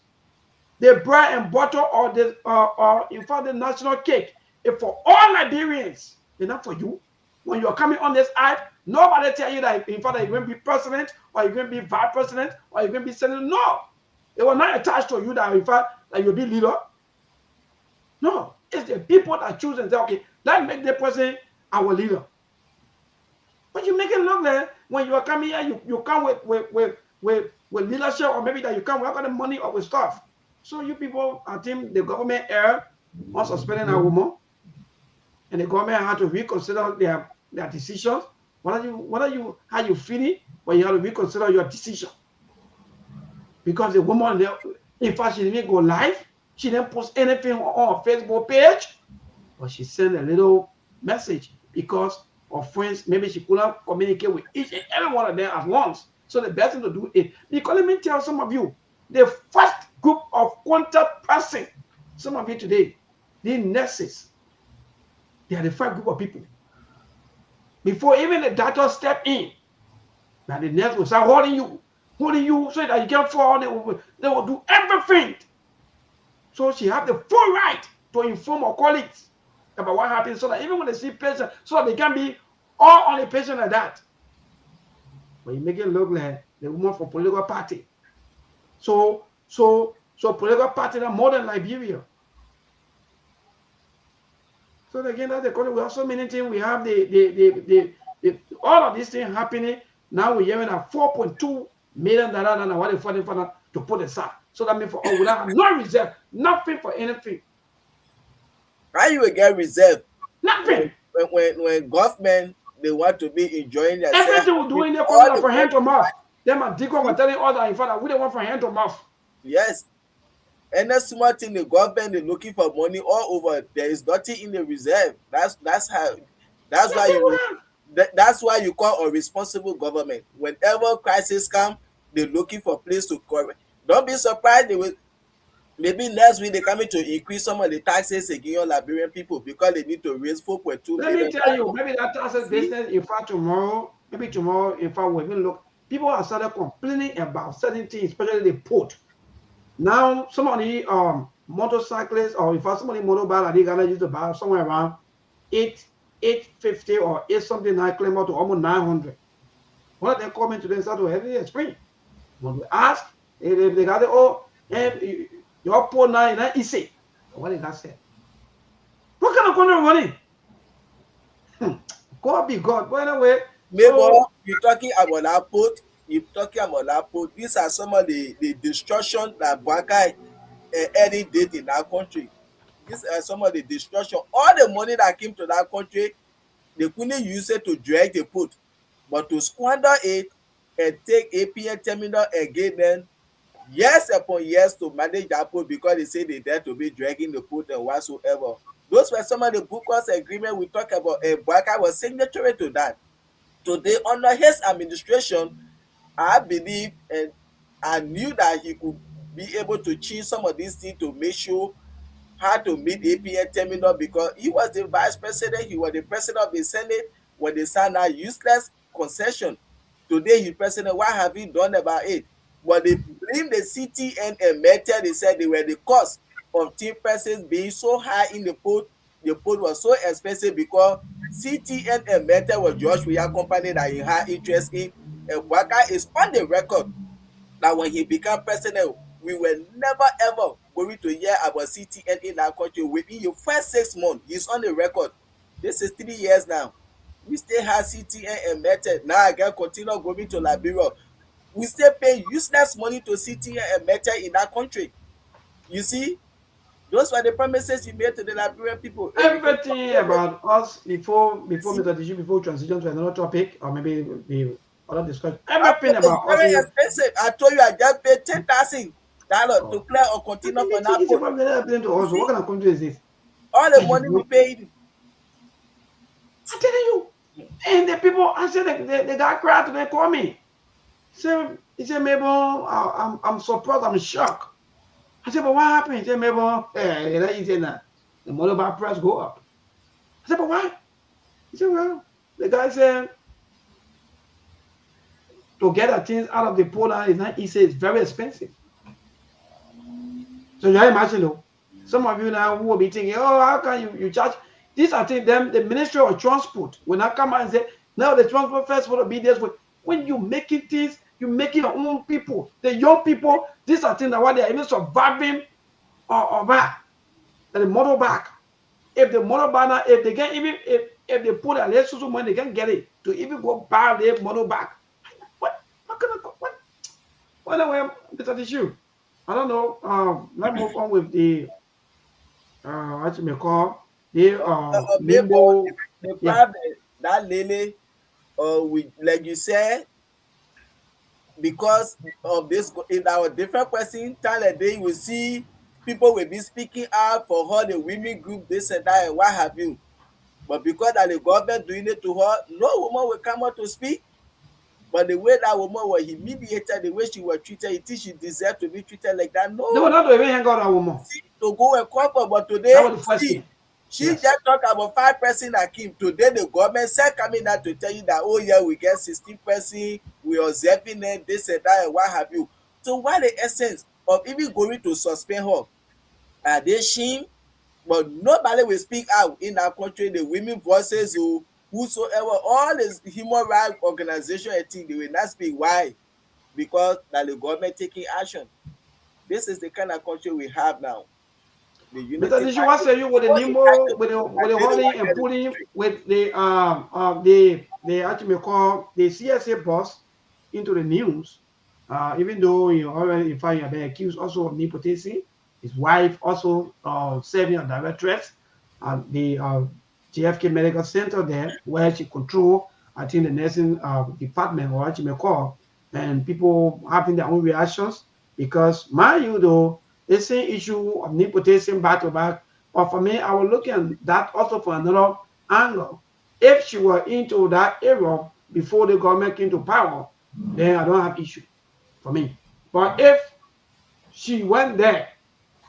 The bread and butter or in fact the national cake is for all Liberians. It's not for you. When you're coming on this earth, nobody tell you that in fact that you're going to be president or you're going to be vice president or you're going to be senator. No. It was not attached to you that in fact that you'll be leader. No. It's the people that choose and say, okay, let's make the person our leader. But you make it look like when you are coming here, you come with with leadership, or maybe that you can't work on the money or with stuff. So you people, I think the government erred on suspending a woman, and the government had to reconsider their decisions. How you feeling, but you have to reconsider your decision. Because the woman, in fact, she didn't go live. She didn't post anything on her Facebook page, but she sent a little message because her friends, maybe she couldn't communicate with each and every one of them at once. So the best thing to do is, because let me tell some of you, the first group of contact person, some of you today, the nurses, they are the first group of people. Before even the doctor step in, now the nurse will start holding you so that you can't fall. They will do everything. So she has the full right to inform her colleagues about what happens, so that even when they see patient, so that they can be all on a patient like that. But you make it look like the woman for political party. So political party are more than Liberia. So again, that's the country. We have so many things. We have the all of these things happening. Now we're hearing at $4.2 million and what they funding for to put aside. So that means for all we have no reserve, nothing for anything. How you will get reserve? Nothing. When government they want to be enjoying themselves. Everything we're doing there comes from hand to mouth. Them are Deacon were telling others in fact that we don't want from hand to mouth. Yes. And that's smart thing, the government is looking for money all over. There is nothing in the reserve. That's why you call a responsible government. Whenever crisis come, they're looking for place to cover. Don't be surprised they will. Maybe next week they're coming to increase some of the taxes against all Liberian people because they need to raise 4.2 million. Let me tell you, maybe that taxes business, in fact, tomorrow, in fact, we will look, people have started complaining about certain things, especially the port. Now, some of the motorcyclists, or in fact, some of the motorbikes that they gonna use to buy somewhere around 850 or 8 something, I claim out to almost 900. What they coming to them start to heavy explain. When we ask, if they got it, your poor now easy. What did that say? What kind of country money? God be God. By the way, you're talking about that port. These are some of the destruction that Bankai Eddie did in that country. These are some of the destruction. All the money that came to that country, they couldn't use it to drag the port, but to squander it and take APN terminal and get them years upon years to manage that port because they say they dare to be dragging the port and whatsoever. Those were some of the bookers agreement we talk about, and Bankai was signatory to that. Today, under his administration, I believe and I knew that he could be able to change some of these things to make sure how to meet APN terminal because he was the vice president, he was the president of the Senate when they signed a useless concession. Today he's president, what have he done about it? But they blame the CTN and Metal, they said they were the cause of tin prices being so high in the port. The port was so expensive because CTN and Metal was George Weah company that he had interest in. And Waka is on the record that when he became president, we were never ever going to hear about CTN in our country. Within the first 6 months, he's on the record. This is 3 years now. We still have CTN and Metal. Now I can continue going to Liberia. We still pay useless money to CTN and Metal in our country. You see, those were the promises he made to the Liberian people. Everything about us before transition to another topic, or maybe the other discussion. Everything about us. Very expensive. I told you I just paid $10,000 to clear or continue for that. What kind of country is this? All the money we paid. I'm telling you. And the people, I said, the guy cried today, call me. He said, Mabel, I'm surprised, I'm shocked. I said, but what happened? He said, Mabel, he said, nah, the motorbike price go up. I said, but why? He said, well, the guy said, to get things out of the port is not easy, it's very expensive. So you imagine though, some of you now who will be thinking, oh, how can you charge? These are things, the Ministry of Transport will not come out and say, no, the transport first will be this way. When you making things, you making your own people, the young people, these are things that why they are even surviving or back. The motorbike. If the motorbike, if they can even, if they put a less money, they can get it to even go buy their motorbike. What can I go? What? Well, anyway, Mr. Tishu, I don't know. Let's move on with the what you may call the Maybe Nimbo. the Yeah, problem that lady, we like you said, because of this in our different person time a day, you will see people will be speaking out for her, the women group, this and that, and what have you. But because that the government doing it to her, no woman will come out to speak. But the way that woman was humiliated, the way she was treated, you think she deserved to be treated like that? they were No. not even hang out that woman. See, to go and cover, but That today, was the first see, thing. she Yes. just talked about 5 person that came. Today, the government said coming out to tell you that, oh yeah, we get 16 person, we are observing it, this and that, and what have you. So what the essence of even going to suspend her? Are they shame? But nobody will speak out in that country. The women voices or whosoever, all the human rights organization, I think they will not speak. Why? Because that the government taking action. This is the kind of country we have now. The Mr. unity Nishu, what party say you with the all Nimbo, entitled with that the they don't hauling want and them in the pulling country. with the actually may call the CSA boss into the news, even though you already in fact you have been accused also of nepotism. His wife also serving a directorate at the JFK Medical Center there, where she control, I think, the nursing department, or what you may call, and people having their own reactions because, mind you, though, the same issue of nepotism back to back. But for me, I was looking at that also from another angle. If she were into that era before the government came to power, then I don't have issue for me. But if she went there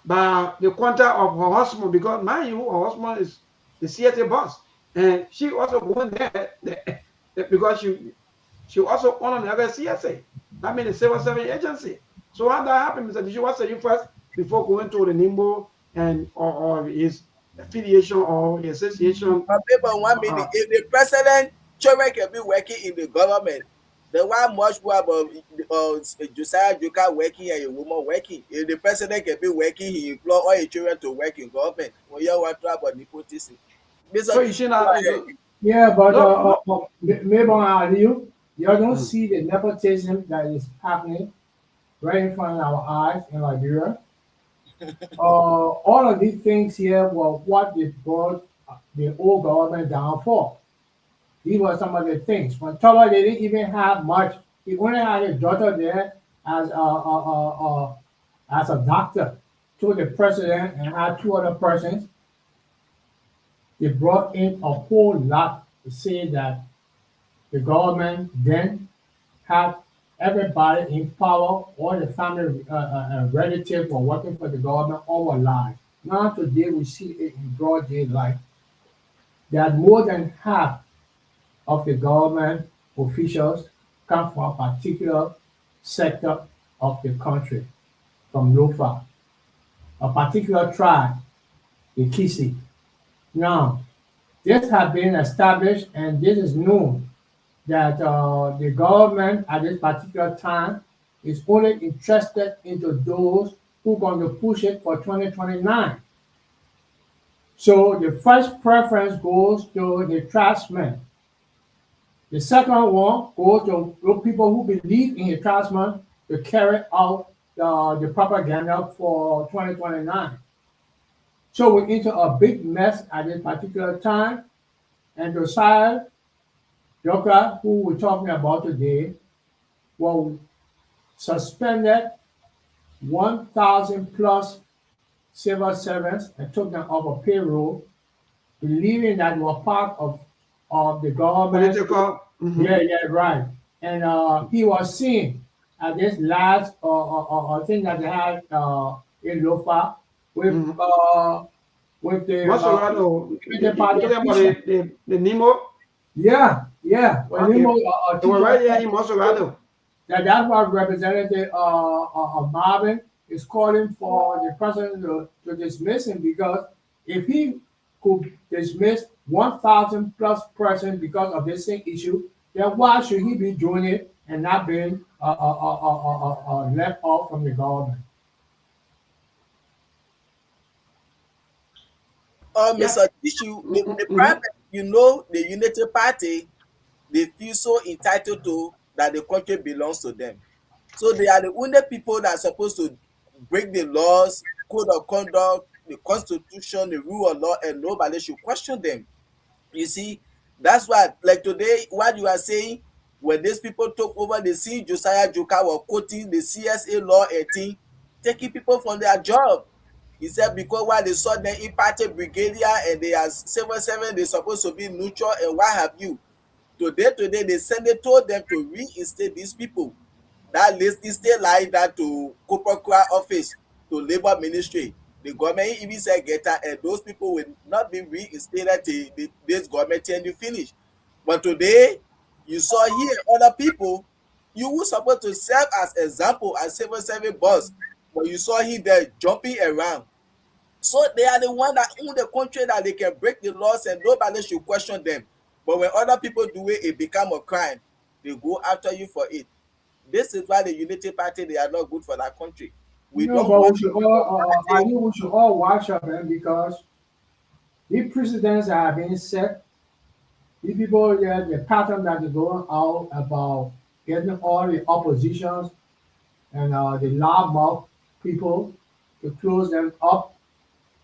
by the contact of her husband, because mind you, her husband is the CSA boss, and she also went there because she also owned another CSA. That means the civil service agency. So how that happened, Mr. Did you what say you first before going to the NIMBO and or his affiliation or his association? But people want me, if the president children can be working in the government, then why much more about Josiah Joker working and a woman working? If the president can be working, he employ all his children to work in government. Well, you want to about nepotism. So Mr. you Tissue, see go that ahead. Yeah, but no, no. maybe on you don't see the nepotism that is happening right in front of our eyes in Liberia. All of these things here were what they brought the old government down for. These were some of the things. When Towa, they didn't even have much. He only had his daughter there as a doctor to the president and had two other persons. They brought in a whole lot to say that the government then had everybody in power, all the family relatives were working for the government all our lives. Now today we see it in broad daylight that more than half of the government officials come from a particular sector of the country, from Lofa, a particular tribe, the Kisi. Now, this has been established and this is known that the government at this particular time is only interested into those who are going to push it for 2029. So the first preference goes to the tribesmen. The second one goes to those people who believe in the tribesmen to carry out the propaganda for 2029. So we're into a big mess at this particular time. And Josiah Joker, who we're talking about today, was suspended 1,000 plus civil servants and took them off a payroll, believing that they were part of the government. Political. Yeah, right. And he was seen at this last thing that they had in Lofa with the Masorado, with you the talking about politician. the Nemo? Yeah. When Okay. Nemo, They were right here in Masorado. that's why Representative Marvin is calling for the president to dismiss him, because if he could dismiss 1,000 plus persons because of this same issue, then why should he be doing it and not being left off from the government? Yeah. Mr. Tissue, the problem, the Unity Party, they feel so entitled to that the country belongs to them. So they are the only people that are supposed to break the laws, code of conduct, the constitution, the rule of law, and nobody should question them. You see, that's why, like today, what you are saying, when these people took over, they see Josiah Joker were quoting the CSA law 18, taking people from their job. He said because why they saw them impacted brigadier and they are 7-7, they're supposed to be neutral and what have you. Today, the Senate told them to reinstate these people. That list is still like that to Kupakura office, to Labor Ministry. The government even said get that, and those people will not be reinstated till this government and you finish. But today, you saw here other people, you were supposed to serve as example as 7-7 boss, but you saw him there jumping around. So they are the one that own the country that they can break the laws and nobody should question them. But when other people do it, it become a crime. They go after you for it. This is why the Unity Party, they are not good for that country. We No, don't but want we should to be all, I united. think we should all watch out, man, because these precedents that have been set, these people, yeah, the pattern that is going out about getting all the oppositions and the loudmouth people to close them up,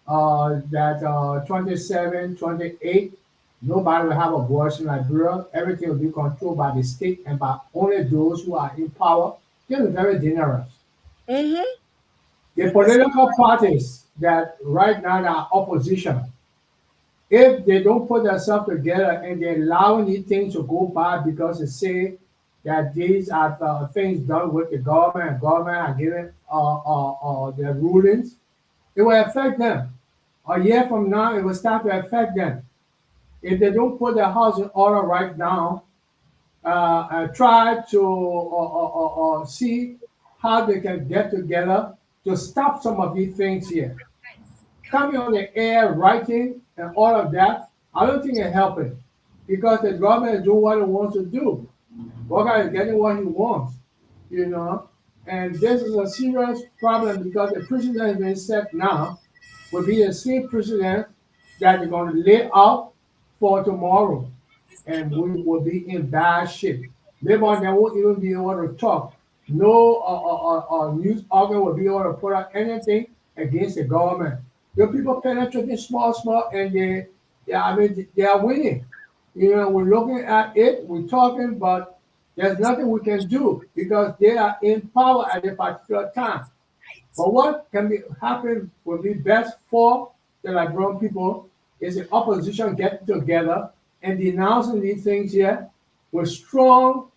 that 27, 28, nobody will have a voice in Liberia. Everything will be controlled by the state and by only those who are in power. They're very dangerous. Mm-hmm. The political parties that right now are opposition, if they don't put themselves together and they're allowing these things to go by because they say that these are things done with the government and government are giving their rulings, it will affect them. A year from now, it will start to affect them. If they don't put their house in order right now, try to see how they can get together to stop some of these things here. Coming on the air, writing, and all of that, I don't think it's helping because the government is doing what it wants to do. Walker is getting what he wants, you know. And this is a serious problem because the precedent has been set now will be the same precedent that they're going to lay out for tomorrow. And we will be in bad shape. Maybe they won't even be able to talk. No news organ will be able to put out anything against the government. The people penetrating small, and they are winning. You know, we're looking at it, we're talking, but there's nothing we can do because they are in power at a particular time. But what can be happen will be best for the Liberian people is the opposition getting together and denouncing these things here with strong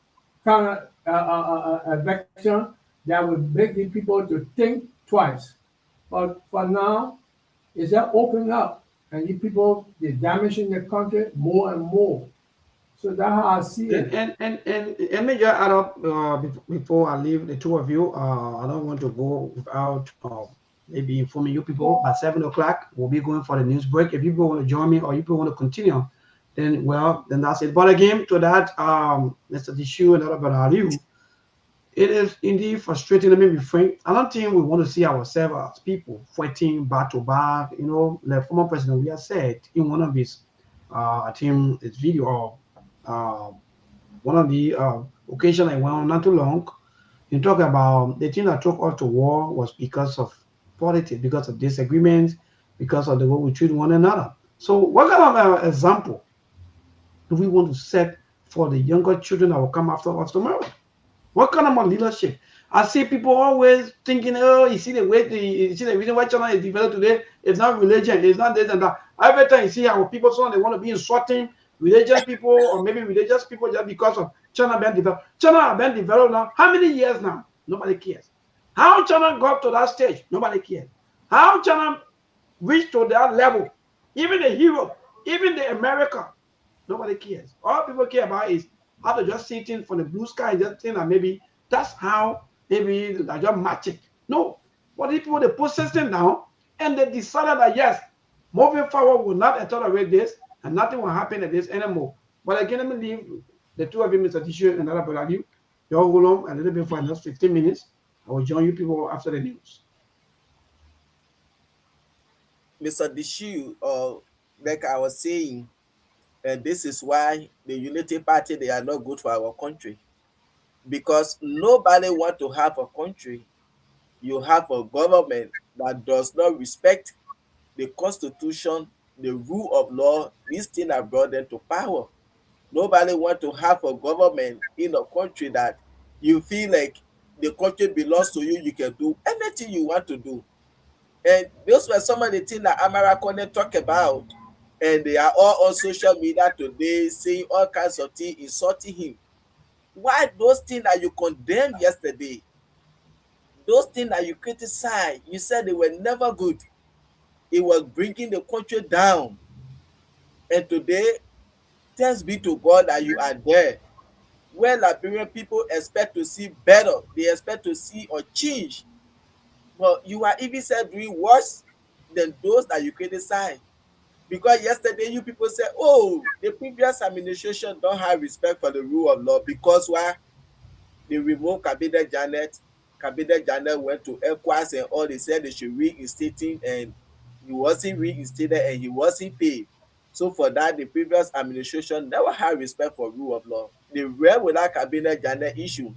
kind of action that will make the people to think twice. But for now, it's just open up and these people they're damaging the country more and more. So that's how I see it. And let me just add up before I leave the two of you. I don't want to go without maybe informing you people. By 7 o'clock, we'll be going for the news break. If you people want to join me or you people want to continue, then then that's it. But again, to that, Mr. Dishu and other Aliu, it is indeed frustrating. Let me be frank. I don't think we want to see ourselves as people fighting back to back. You know, the former president we have said in one of his, I think his video one of the occasions I went on not too long, he talked about the thing that took us to war was because of politics, because of disagreements, because of the way we treat one another. So what kind of example do we want to set for the younger children that will come after us tomorrow? What kind of leadership? I see people always thinking, oh, you see the reason why China is developed today, it's not religion, it's not this and that. Every time you see how people they want to be insulting religious people or maybe religious people just because of China being developed. China has been developed now. How many years now? Nobody cares. How China got to that stage? Nobody cares. How China reached to that level? Even the Europe, even the America, nobody cares. All people care about is how to just see things from the blue sky and just think that maybe that's how maybe I just magic. No. But the people they put system down and they decided that yes, moving forward will not tolerate this and nothing will happen at this anymore. But again, let me leave the two of you, Mr. Tishu and Dada Boladiu. You all hold on a little bit for another 15 minutes. I will join you people after the news. Mr. Dishu, like I was saying, and this is why the Unity Party, they are not good for our country. because nobody want to have a country. You have a government that does not respect the constitution, the rule of law. These things have brought them to power. Nobody want to have a government in a country that you feel like the country belongs to you. You can do anything you want to do. And those were some of the things that Amara Kone talk about. And they are all on social media today saying all kinds of things, insulting him. Why those things that you condemned yesterday, those things that you criticized, you said they were never good. It was bringing the country down. And today, thanks be to God that you are there. Where Liberian people expect to see better, they expect to see a change. But you are even said doing worse than those that you criticize. Because yesterday you people said, oh, the previous administration don't have respect for the rule of law because why? They removed Cabinet Janet. Cabinet Janet went to ECOWAS and all they said they should reinstate him, and he wasn't reinstated and he wasn't paid. So for that, the previous administration never had respect for rule of law. They were without Cabinet Janet issue.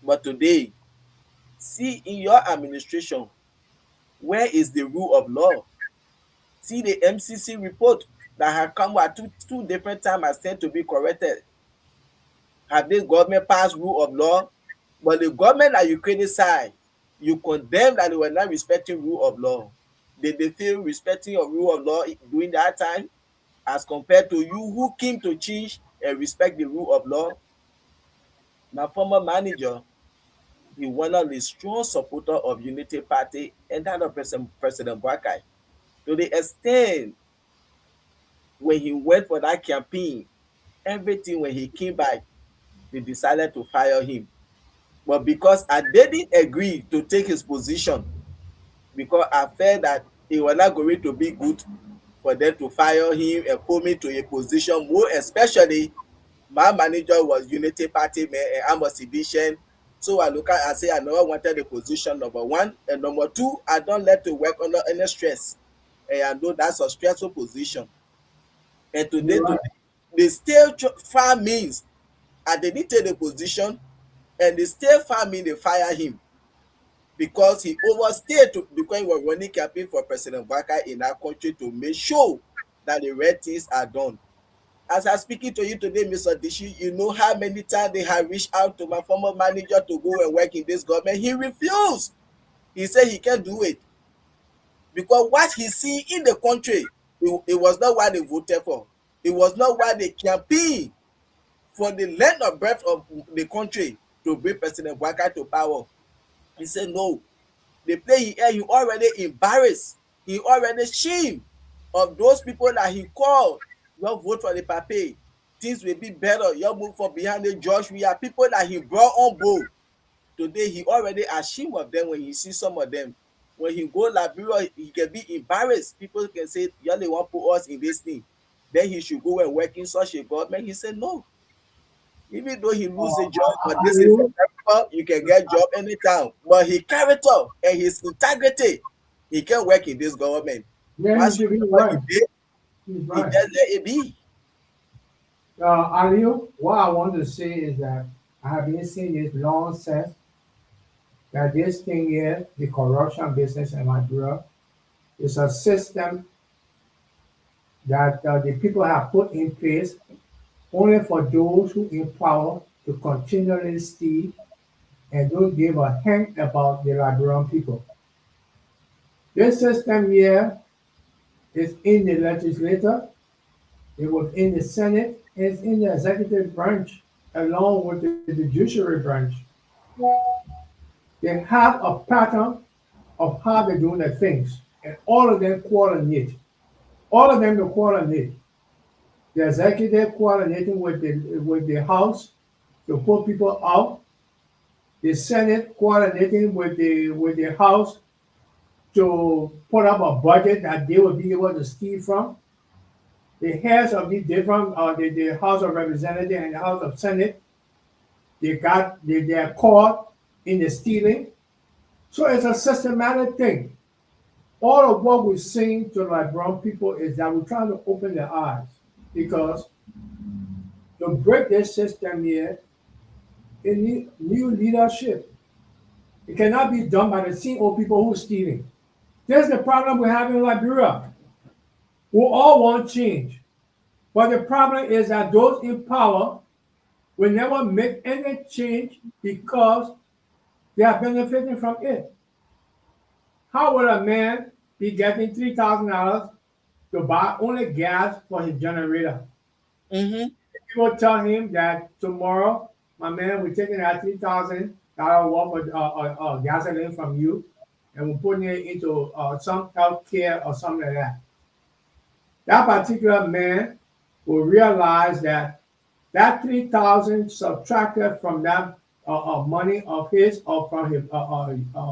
But today, see in your administration, where is the rule of law? See the MCC report that had come at two different times as said to be corrected. Have this government passed rule of law? But the government that you criticize, you condemn that they were not respecting rule of law. Did they feel respecting your rule of law during that time as compared to you who came to change and respect the rule of law? My former manager, he one of the strong supporter of Unity Party and that of President Boakai. To the extent when he went for that campaign, everything when he came back, they decided to fire him. But because I didn't agree to take his position, because I felt that it was not going to be good for them to fire him and put me to a position, more especially my manager was Unity Party man and I'm a Sedition. So I look at and say I never wanted the position, number one. And number two, I don't like to work under any stress. And I know that's a stressful position. And today, You're right. they still farm means and they didn't take the position and they still farm me, they fire him because he overstayed to because he was running campaign for President Baka in our country to make sure that the right things are done. As I'm speaking to you today, Mr. Dishi, you know how many times they have reached out to my former manager to go and work in this government. He refused. He said he can't do it because what he see in the country, it was not what they voted for. It was not what they campaigned for the length of breadth of the country to bring President Baka to power. He said no. The play he had, he already embarrassed. He already shame of those people that he called. You vote for the pape. Things will be better. You move from behind the judge. We are people that he brought on board. Today, he already ashamed of them when he see some of them. When he go Liberia, he can be embarrassed. People can say, you only want to put us in this thing. Then he should go and work in such a government. He said, no. Even though he lose a job, but this is America, you can get job anytime. But his character and his integrity, he can work in this government. Yeah, Once he's you right. did, He's he right. just let it be. Aliu, what I want to say is that I have been seeing this long since that this thing here, the corruption business in Nigeria, is a system that the people have put in place only for those who in power to continually steal and don't give a hint about the Liberian people. This system here is in the legislature, it was in the Senate, it's in the executive branch, along with the judiciary branch. They have a pattern of how they're doing their things, and all of them coordinate. All of them to coordinate. The executive coordinating with the House to put people out. The Senate coordinating with the House to put up a budget that they will be able to steal from. The heads of the different the House of Representatives and the House of Senate, they are caught in the stealing. So it's a systematic thing. All of what we're saying to Liberian people is that we're trying to open their eyes because to break this system here, It needs new leadership. It cannot be done by the same old people who are stealing. There's the problem we have in Liberia. We all want change. But the problem is that those in power will never make any change because they are benefiting from it. How would a man be getting $3,000 to buy only gas for his generator? Mm-hmm. People tell him that tomorrow, my man, we're taking that $3,000 worth of gasoline from you and we're putting it into some health care or something like that. That particular man will realize that that 3,000 subtracted from that money of his or from his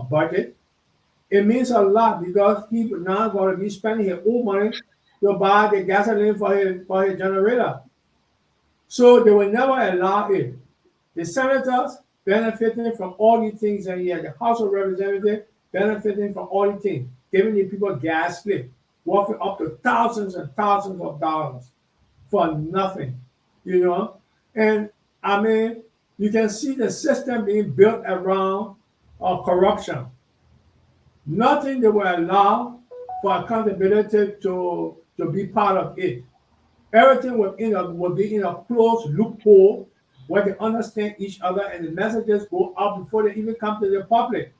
budget, it means a lot because he's now going to be spending his own money to buy the gasoline for his generator. So they will never allow it. The senators benefiting from all these things and here, the House of Representatives benefiting from all these things, giving the people gas slip, worth up to thousands and thousands of dollars for nothing, you know? And I mean, you can see the system being built around corruption. Nothing they will allow for accountability to be part of it. Everything will be in a closed loophole where they understand each other and the messages go out before they even come to the public.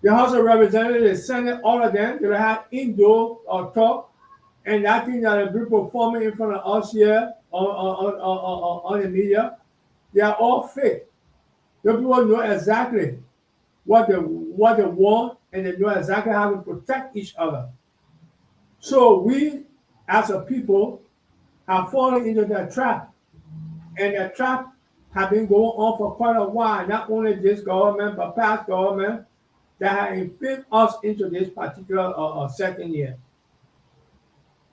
The House of Representatives, the Senate, all of them, they will have indoor talk, and that thing that will be performing in front of us here on the media, they are all fake. The people know exactly what they want, and they know exactly how to protect each other. So we, as a people, have fallen into that trap. And that trap has been going on for quite a while. Not only this government, but past government that have infiltrated us into this particular setting here.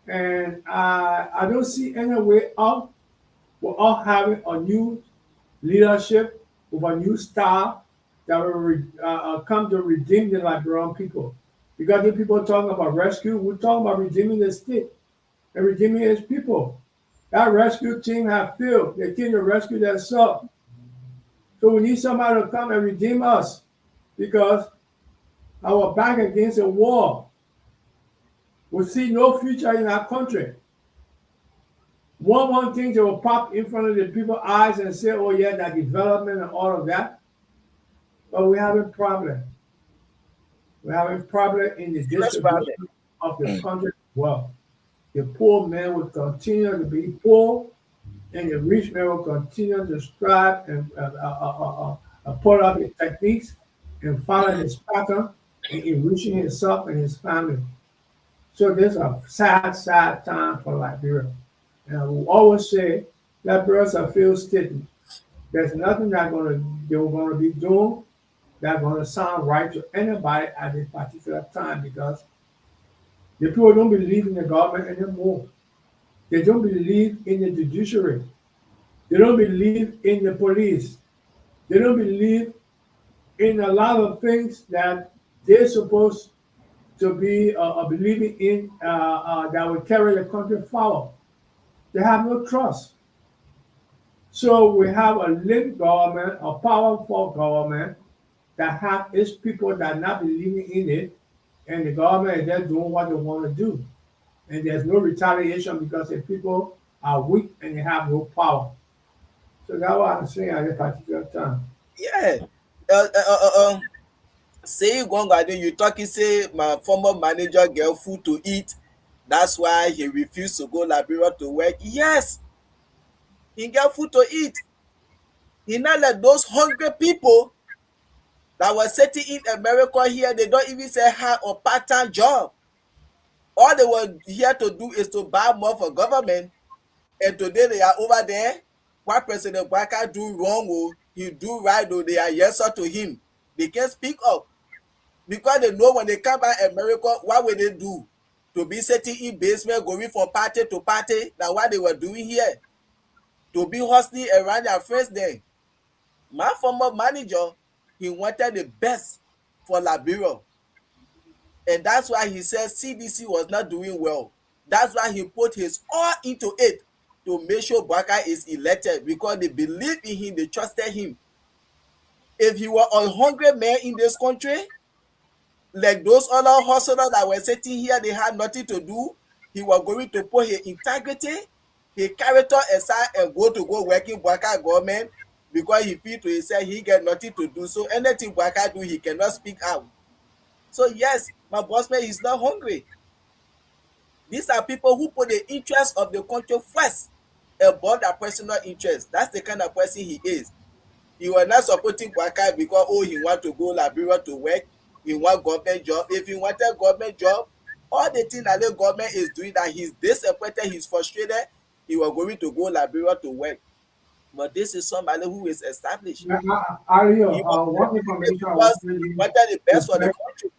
And I don't see any way out without having a new leadership with a new style that will come to redeem the Liberian people. Because the people talking about rescue, we're talking about redeeming the state and redeeming its people. That rescue team have failed. They came to rescue themselves. So we need somebody to come and redeem us because our back against the wall. We see no future in our country. One thing that will pop in front of the people's eyes and say, oh yeah, that development and all of that. But we have a problem. We have a problem in the distribution of the country as well. The poor man will continue to be poor, and the rich man will continue to strive and put up his techniques and follow his pattern and enriching himself and his family. So this is a sad, sad time for Liberia. And I will always say Liberia is a failed state. There's nothing they're going to be doing that's going to sound right to anybody at this particular time because the people don't believe in the government anymore. They don't believe in the judiciary. They don't believe in the police. They don't believe in a lot of things that they're supposed to be believing in that will carry the country forward. They have no trust. So we have a limp government, a powerful government that have its people that are not believing in it, and the government is just doing what they want to do. And there's no retaliation because the people are weak and they have no power. So that's what I'm saying at this particular time. Yeah. Say you talking say my former manager get food to eat. That's why he refused to go Liberia to work. Yes, he get food to eat. He not let those hungry people that were sitting in America here, they don't even say have a part-time job. All they were here to do is to buy more for government. And today they are over there. What President Baka do wrong, he do right, they are yes to him. They can't speak up. Because they know when they come back America, what will they do? To be sitting in basement, going from party to party, than what they were doing here. To be hustling around their friends then. My former manager, he wanted the best for Liberia. And that's why he said CDC was not doing well. That's why he put his all into it. to make sure Baka is elected because they believe in him, they trusted him. If he were a hungry man in this country, like those other hustlers that were sitting here, they had nothing to do, he was going to put his integrity, his character aside and go work in Baka government because he feel to himself he get nothing to do. So anything Baka do, he cannot speak out. So yes, my boss man is not hungry. These are people who put the interest of the country first above their personal interest. That's the kind of person he is. He was not supporting Baka because he want to go Liberia to work. He want government job. If he wanted government job, all the things that the government is doing that he's disappointed, he's frustrated, he was going to go Liberia to work. But this is somebody who is established. What information I was He wanted the best for the country.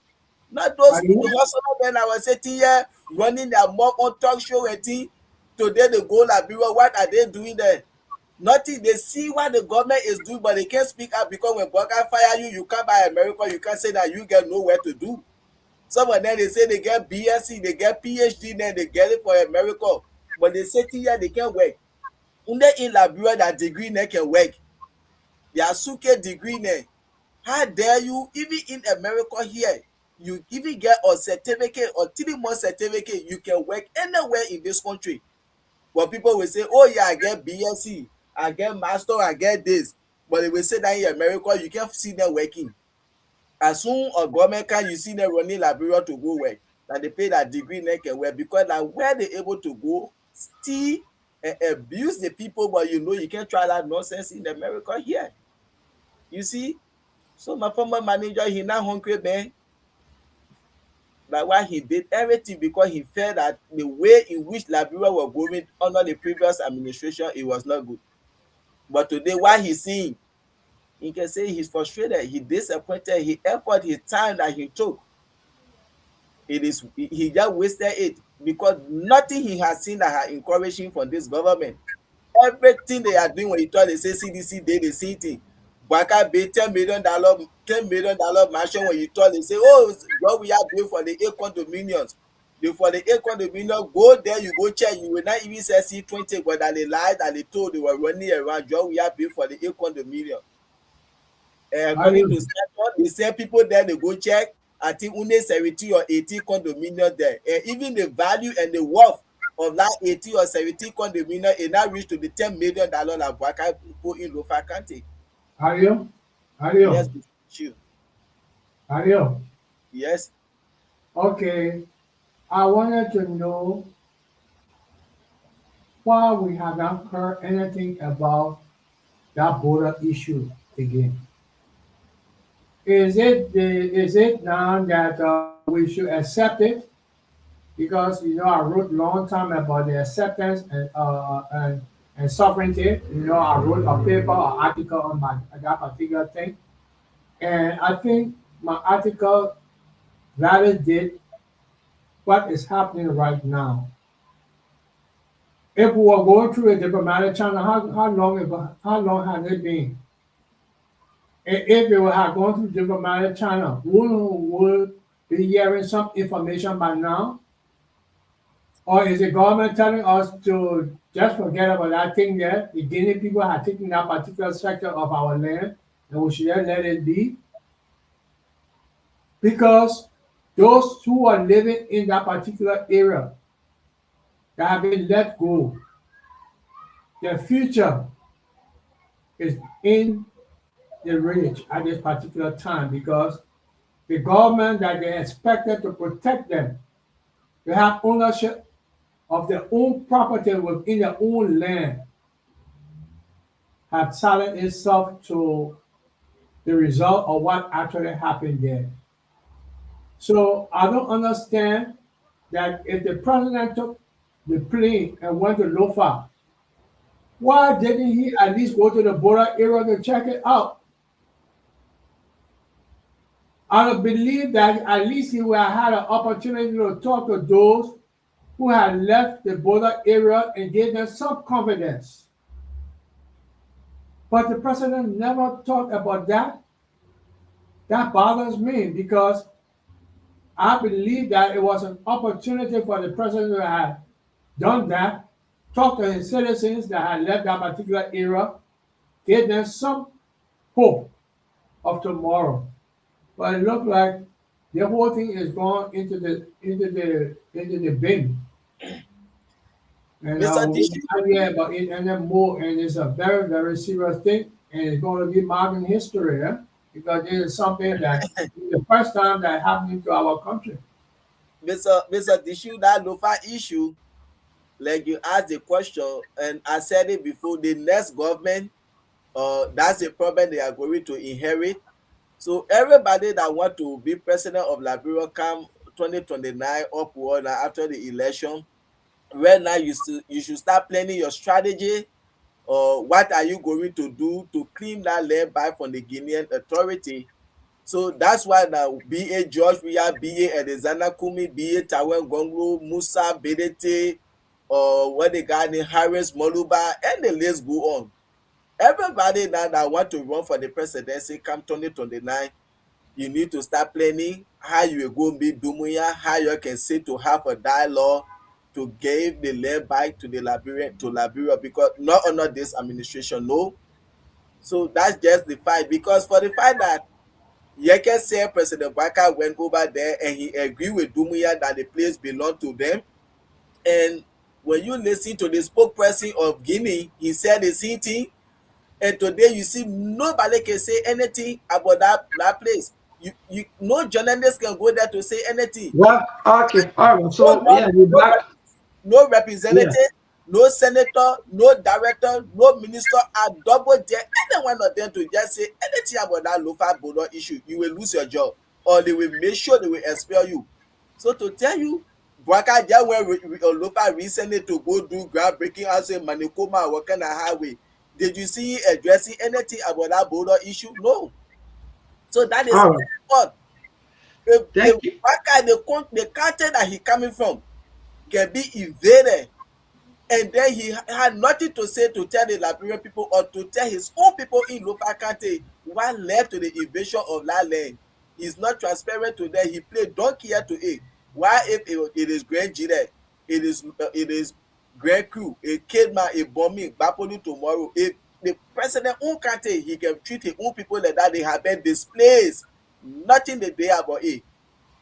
Not those hustlers when I was sitting here running their mock on talk show and thing. Today they go Liberia. What are they doing there? Nothing. They see what the government is doing, but they can't speak up because when Baka fire you, you come by America, you can't say that you get nowhere to do. Some of them they say they get BSc, they get PhD, then they get it for America. But they sit here, they can't work. Only in Liberia that degree they can work. Their suke degree there. How dare you, even in America here, you even get a certificate or 3-month certificate, you can work anywhere in this country. But people will say, oh yeah, I get BSc, I get master, I get this. But they will say that in America, you can't see them working. As soon as government can, you see them running Liberia to go work. That they pay that degree they can work because like where they able to go, still abuse the people, but you can't try that nonsense in America here. You see? So my former manager, he not hungry, man. But why he did everything because he felt that the way in which Liberia was going under the previous administration, it was not good. But today, why he's seeing, he can say he's frustrated, he disappointed, he effort, his time that he took. He just wasted it because nothing he has seen that has encouraged him from this government. Everything they are doing when you talk, they say CDC did the same thing. Baka pay $10 million mansion when you talk, they say, oh, what we are doing for the 8 condominiums. For the 8 condominiums, go there, you go check, you will not even say C20, but that they lied that they told they were running around, what we are doing for the 8 condominiums. According to Stanford, they send people there, they go check, I think only 70 or 80 condominiums there. And even the value and the worth of that 80 or 70 condominium it now reached to the $10 million that Baka put in Lofa County. Ario? Yes, you. Ario? Yes. Okay. I wanted to know why we have not heard anything about that border issue again. Is it now that we should accept it? Because I wrote long time about the acceptance and sovereignty. I wrote a paper or article on that particular thing, and I think my article validates what is happening right now. If we were going through a diplomatic channel, how long has it been? If we have gone through diplomatic channel, we would be hearing some information by now. Or is the government telling us to just forget about that thing there? The Guinea people have taken that particular sector of our land and we should just let it be? Because those who are living in that particular area that have been let go, their future is in the range at this particular time because the government that they expected to protect them, they have ownership of their own property within their own land, have silenced itself to the result of what actually happened there. So I don't understand that if the president took the plane and went to Lofa, why didn't he at least go to the border area to check it out? I believe that at least he would have had an opportunity to talk to those who had left the border area and gave them some confidence. But the president never talked about that. That bothers me because I believe that it was an opportunity for the president to have done that talked to his citizens that had left that particular era, gave them some hope of tomorrow. But it looked like the whole thing is gone into the bin. And Mr. we're Tishu, not here about it anymore. And it's a very, very serious thing. And it's going to be marked in history, because it is something that the first time that happened to our country. Mr. Tishu, that Lofa issue, like you asked the question, and I said it before, the next government, that's the problem they are going to inherit. So everybody that want to be president of Liberia come 2029 upward after the election, right now you should start planning your strategy. What are you going to do to claim that land back from the Guinean authority? So that's why now B.A. George Weah, B.A. Alexander Kumi, B.A. Tawen Gonglo, Musa Bedete, or what the guy named Harris Moluba, and the list go on. Everybody now that want to run for the presidency come 2029, you need to start planning how you go meet Dumuya, how you can sit to have a dialogue to give the land back to Liberia, because not under this administration, no. So that's just the fight. Because for the fact that Yeke said President Baka went over there and he agreed with Dumuya that the place belonged to them. And when you listen to the spokesperson of Guinea, he said the same thing. And today you see nobody can say anything about that place. You no journalist can go there to say anything. Well, okay, all right. So No, yeah, we're no, back. no representative, Yeah. no senator, no director, no minister are double there. Any one of them to just say anything about that local border issue, you will lose your job, or they will make sure they will expel you. So to tell you, Bwaka just went local recently to go do groundbreaking house in Manikoma working a highway. Did you see addressing anything about that border issue? No. So that is All right. what if Thank you. Bwaka the country that he coming from can be invaded, and then he had nothing to say to tell the Liberian people or to tell his own people in local country what led to the invasion of that land. He's not transparent to them. He played donkey here to it. Why if it is Grand Jide, it is Grand Crew, a kid man, a bombing, Bapoli tomorrow. If the president own country, he can treat his own people like that. They have been displaced. Nothing they do about it.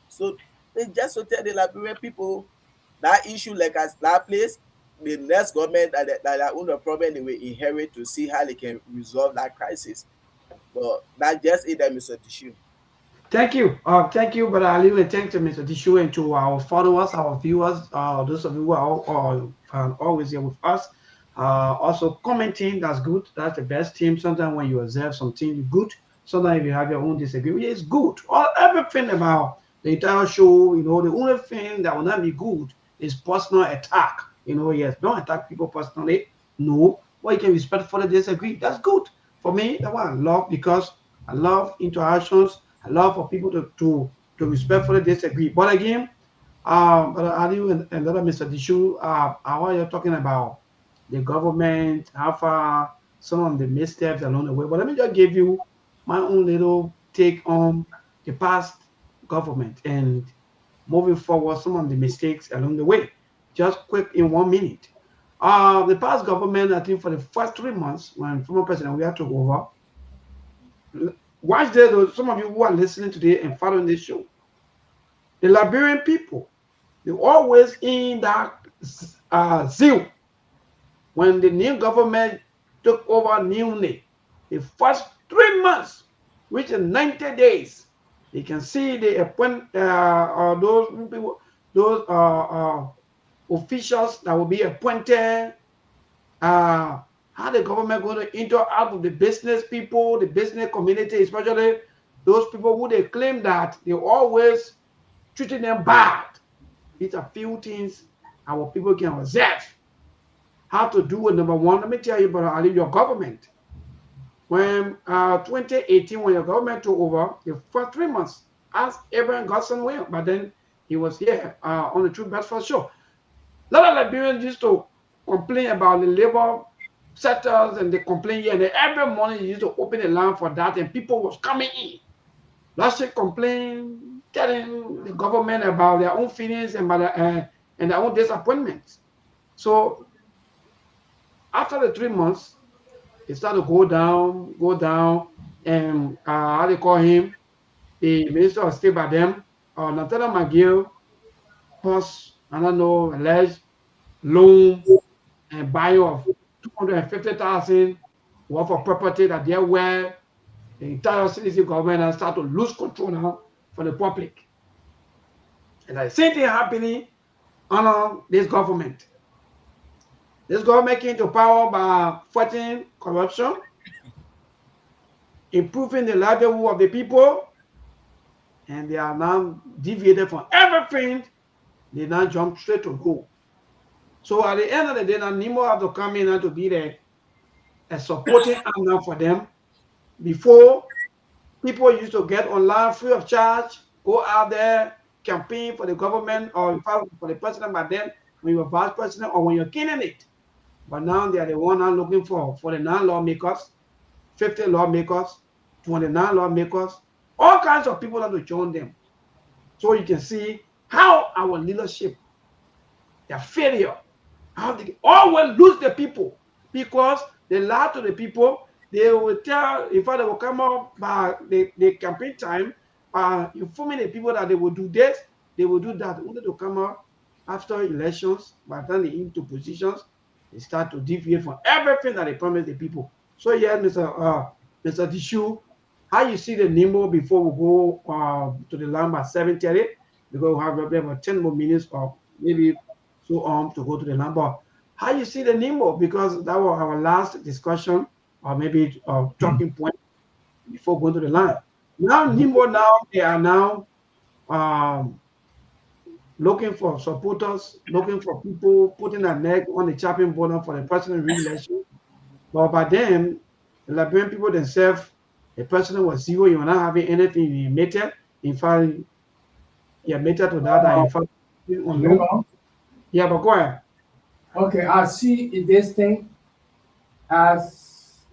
So they just to tell the Liberian people that issue like as that place, the next government that own the problem they will inherit to see how they can resolve that crisis. But that just it, Mr. Tishu. Thank you, Brother Ali, and thank you, Mr. Tishu, and to our followers, our viewers, those of you who are always here with us. Also commenting, that's good. That's the best team. Sometimes when you observe something good, sometimes if you have your own disagreement, it's good. Everything about the entire show, the only thing that will not be good is personal attack. Yes, don't attack people personally. No, but you can respectfully disagree. That's good. For me, that one I love, because I love interactions. I love for people to respectfully disagree. But again, but Ali and other Mr. Dishu, how are you talking about the government, how far some of the missteps along the way? But let me just give you my own little take on the past government and moving forward, some of the mistakes along the way. Just quick in 1 minute. The past government, I think for the first 3 months when former President we took over, watch there, some of you who are listening today and following this show, the Liberian people, they always in that zeal when the new government took over newly. The first 3 months, which is 90 days, you can see the appoint those people, those officials that will be appointed. How the government going to interact with the business people, the business community, especially those people who they claim that they always treating them bad. These are few things our people can observe. How to do it. Number one, let me tell you about your government. When 2018, when your government took over, the first 3 months, as Abraham Godson will, but then he was here on the True Best First show. A lot of Liberians used to complain about the labor sectors, and they complain here, and every morning you used to open a line for that, and people was coming in. Last year complain, telling the government about their own feelings and their own disappointments. So After the 3 months, it started to go down, and how they call him, the Minister of State by them, Nathaniel McGill, plus, I don't know, alleged loan and buying of 250,000 worth of property that there were the entire citizen government and start to lose control now for the public. And the same thing happening under this government. This government came to power by fighting corruption, improving the livelihood of the people, and they are now deviated from everything. They now jump straight to gold. So at the end of the day, now Nemo have to come in and to be a supporting arm now for them. Before, people used to get online free of charge, go out there, campaign for the government or for the president, but then when you're vice president or when you're killing it. But now they are the one now looking for 49 lawmakers, 50 lawmakers, 29 lawmakers, all kinds of people that to join them. So you can see how our leadership, their failure, how they always lose the people because they lie to the people. They will tell, in fact, they will come up by the campaign time by informing the people that they will do this, they will do that. Only to come out after elections, by the time they into positions, they start to deviate from everything that they promised the people. So yeah, Mr. Dishu, how you see the NIMO before we go to the line by 7:30? Because we have about 10 more minutes or maybe so on to go to the line. But how you see the NIMO? Because that was our last discussion or maybe talking point before going to the line. Now NIMO they are now looking for supporters, looking for people putting their neck on the chopping board for the president re-election. But by then, the Liberian people themselves, the president was zero. You were not having anything you emitted. In fact, you admitted to that. In fact, yeah, but go ahead. Okay, I see this thing as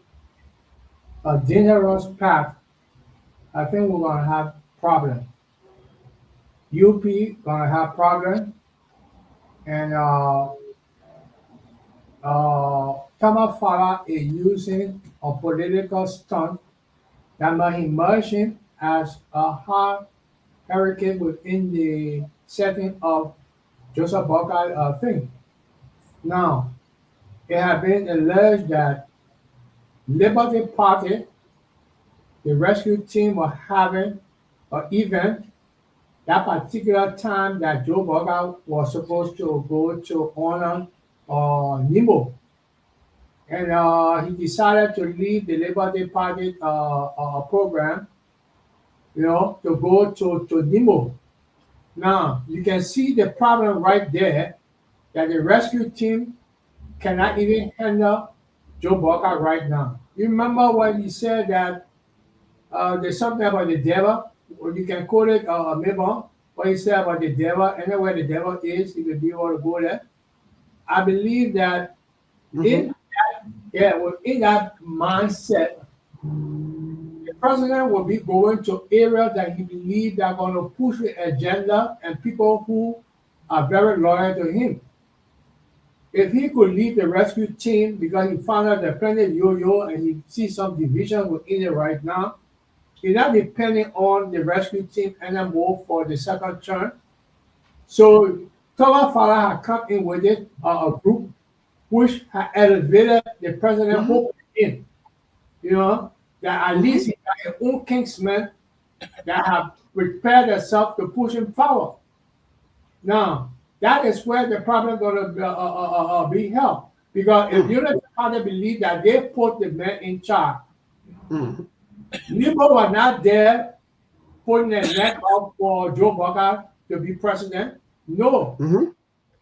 a dangerous path. I think we're gonna have problem. UP gonna have problem, and Tamafara is using a political stunt that might emerge him as a hard hurricane within the setting of Joseph Boca thing. Now, it has been alleged that Liberty Party, the rescue team, was having an event that particular time that Joe Boga was supposed to go to honor Nemo. And he decided to leave the Liberty Party program, to go to Nemo. Now, you can see the problem right there that the rescue team cannot even handle Joe Boga right now. You remember when he said that there's something about the devil, or you can quote it, maybe what he said about the devil, anywhere the devil is, he will be able to go there. I believe that in that mindset, the president will be going to areas that he believes are going to push the agenda and people who are very loyal to him. If he could leave the rescue team because he found out they're playing yo-yo and he sees some division within it right now, he's not depending on the rescue team anymore for the second term. So Thomas Farah had come in with it, a group which had elevated the president in, that at least he got his own kingsmen that have prepared themselves to push him forward. Now, that is where the problem is going to be held. Because if Unity Party believe that they put the man in charge, Nebo was not there putting their neck up for Joe Boga to be president. No.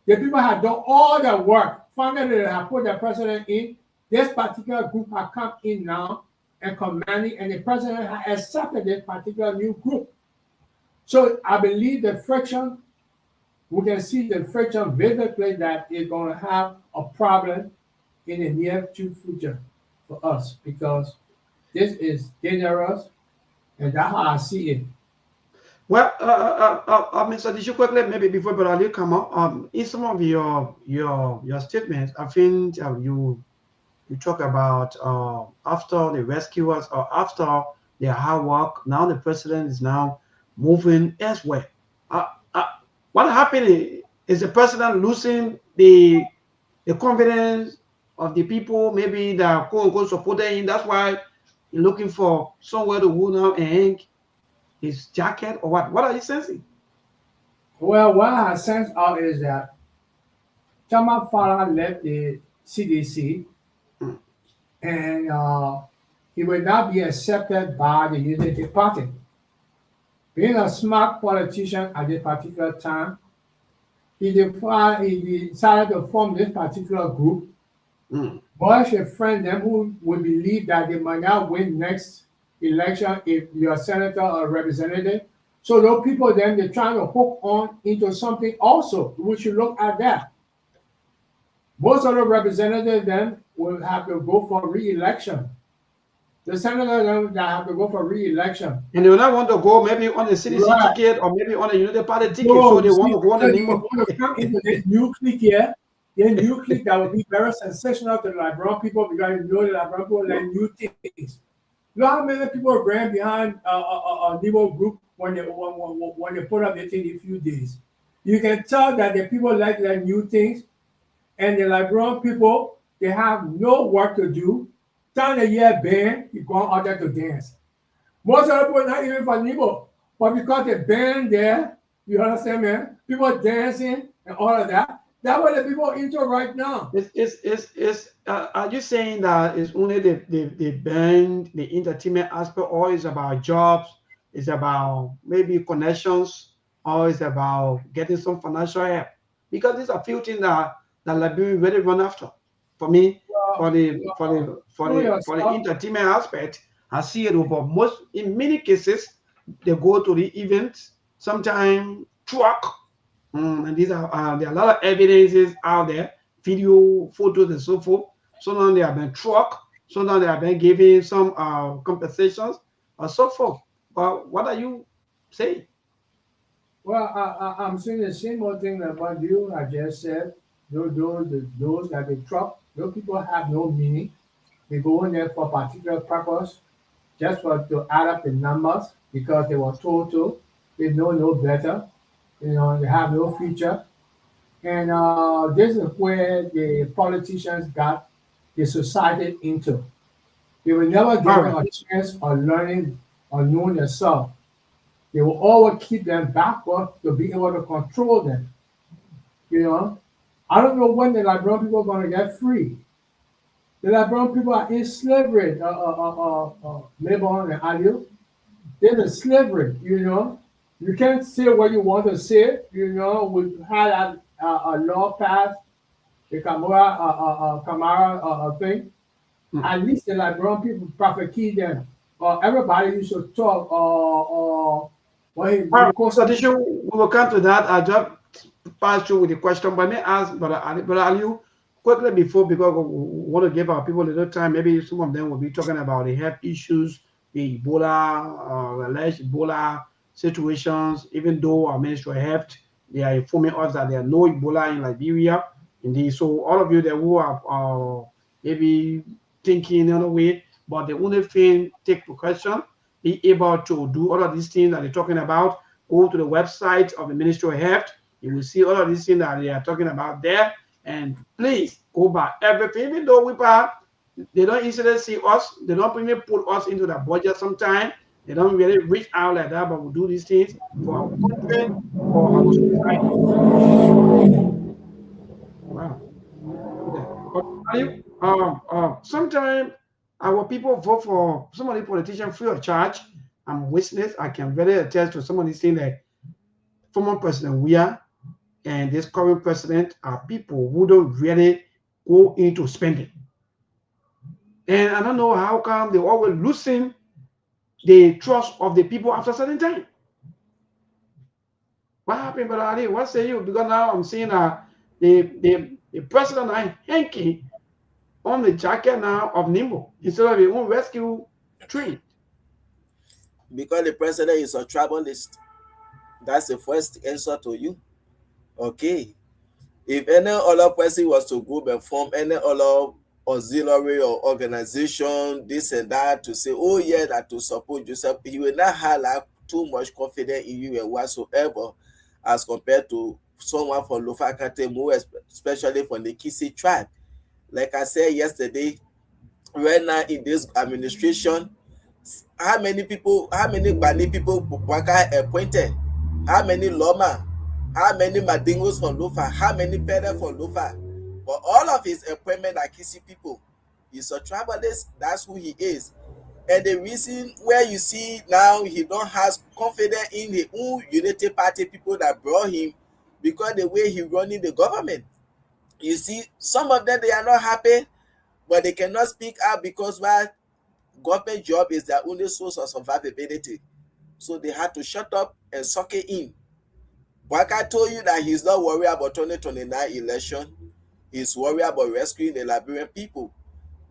The people had done all the work. Finally, they have put the president in. This particular group have come in now and commanding, and the president has accepted this particular new group. So I believe the friction, we can see the friction vividly that is going to have a problem in the near future for us because this is dangerous, and that's how I see it. Well, Mr. Dishu, quickly, maybe before Brother Ali come up, in some of your statements, I think you You talk about after the rescuers or after their hard work, now the president is now moving elsewhere. Uh, uh, what happened is the president losing the confidence of the people, maybe that quote unquote supported him. That's why he's looking for somewhere to go now and hang his jacket or what? What are you sensing? Well, what I sense out is that Chama Farah left the CDC Mm. and he will not be accepted by the Unity Party. Being a smart politician at this particular time, he decided to form this particular group. Mm. Bush a friend them who would believe that they might not win next election if you're a senator or representative. So those people then they're trying to hook on into something also. We should look at that. Most of the representatives then will have to go for re-election. The senators then that have to go for re-election. And they will not want to go maybe on the CDC Right. ticket or maybe on a United Party ticket, So so they you want see, to go on the because name they of. want to come into this new clique here, the new clique that will be very sensational to the Liberian people because you know the Liberian people like new things. You know how many people ran behind a Nebo group when they put up the thing in a few days? You can tell that the people like new things, and the Liberian people they have no work to do. Time the year band, you go out there to dance. Most of the people not even from Nebo, but because the band there, you understand, man? People dancing and all of that. That's what the people into right now. Are you saying that it's only the band, the entertainment aspect, or is about jobs, it's about maybe connections, or it's about getting some financial help? Because these are few things that Liberia really run after. For me, for Know the yourself. entertainment aspect, I see it, but most in many cases they go to the events, sometimes truck. And these are there are a lot of evidences out there, video, photos, and so forth. Sometimes they have been truck, sometimes they have been given some compensations, or so forth. But what are you saying? Well, I'm saying the same old thing that what you I just said. Those that they truck, those people have no meaning. They go in there for a particular purpose, just for to add up the numbers because they were told to. They know no better. You know, they have no future. And this is where the politicians got the society into. They were never All given right. a chance of learning or knowing themselves. They will always keep them backward to be able to control them. You know, I don't know when the Liberian people are going to get free. The Liberian people are in slavery, Mabon and Aliu. They're in slavery, you know. You can't say what you want to say, you know. We had a law passed, the Camara thing. Mm. At least the Liberian people prosecute them. Everybody used to talk, well, All right, of course, so this we will come to that. I just pass through with the question, but let me ask Brother Aliu quickly before, because we want to give our people a little time. Maybe some of them will be talking about the health issues, the Ebola, alleged Ebola situations. Even though our Ministry of Health, they are informing us that there are no Ebola in Liberia. Indeed, so all of you that who are maybe thinking in other way, but the only thing, take precaution, be able to do all of these things that they're talking about. Go to the website of the Ministry of Health. You will see all of these things that they are talking about there. And please go by everything. Even though they don't easily see us, they don't even put us into the budget sometimes. They don't really reach out like that, but we do these things for our country, for our society. Wow. Okay. But sometimes our people vote for some of the politicians free of charge. I'm witness. I can really attest to some of these things that former President Weah and this current president are people who don't really go into spending. And I don't know how come they always losing the trust of the people after a certain time. What happened, Brother Ali? What say you? Because now I'm seeing the president and hanky on the jacket now of Nimbo instead of his own rescue train. Because the president is a tribalist. That's the first answer to you. Okay. If any other person was to go and form any other auxiliary or organization, this and that, to say, oh yeah, that to support yourself, he will not have like too much confidence in you and whatsoever, as compared to someone from Lofa Katemu, especially from the Kisi tribe. Like I said yesterday, right now in this administration, how many Bani people Waka appointed? How many Loma? How many Madingos from Lofa? How many Peda from Lofa? But all of his appointment are Kisi people. He's a tribalist, that's who he is. And the reason where you see now he don't have confidence in the own Unity Party people that brought him, because the way he running the government. You see, some of them, they are not happy, but they cannot speak out because why? Government job is their only source of survivability. So they had to shut up and suck it in. Waka told you that he's not worried about 2029 election. He's worried about rescuing the Liberian people.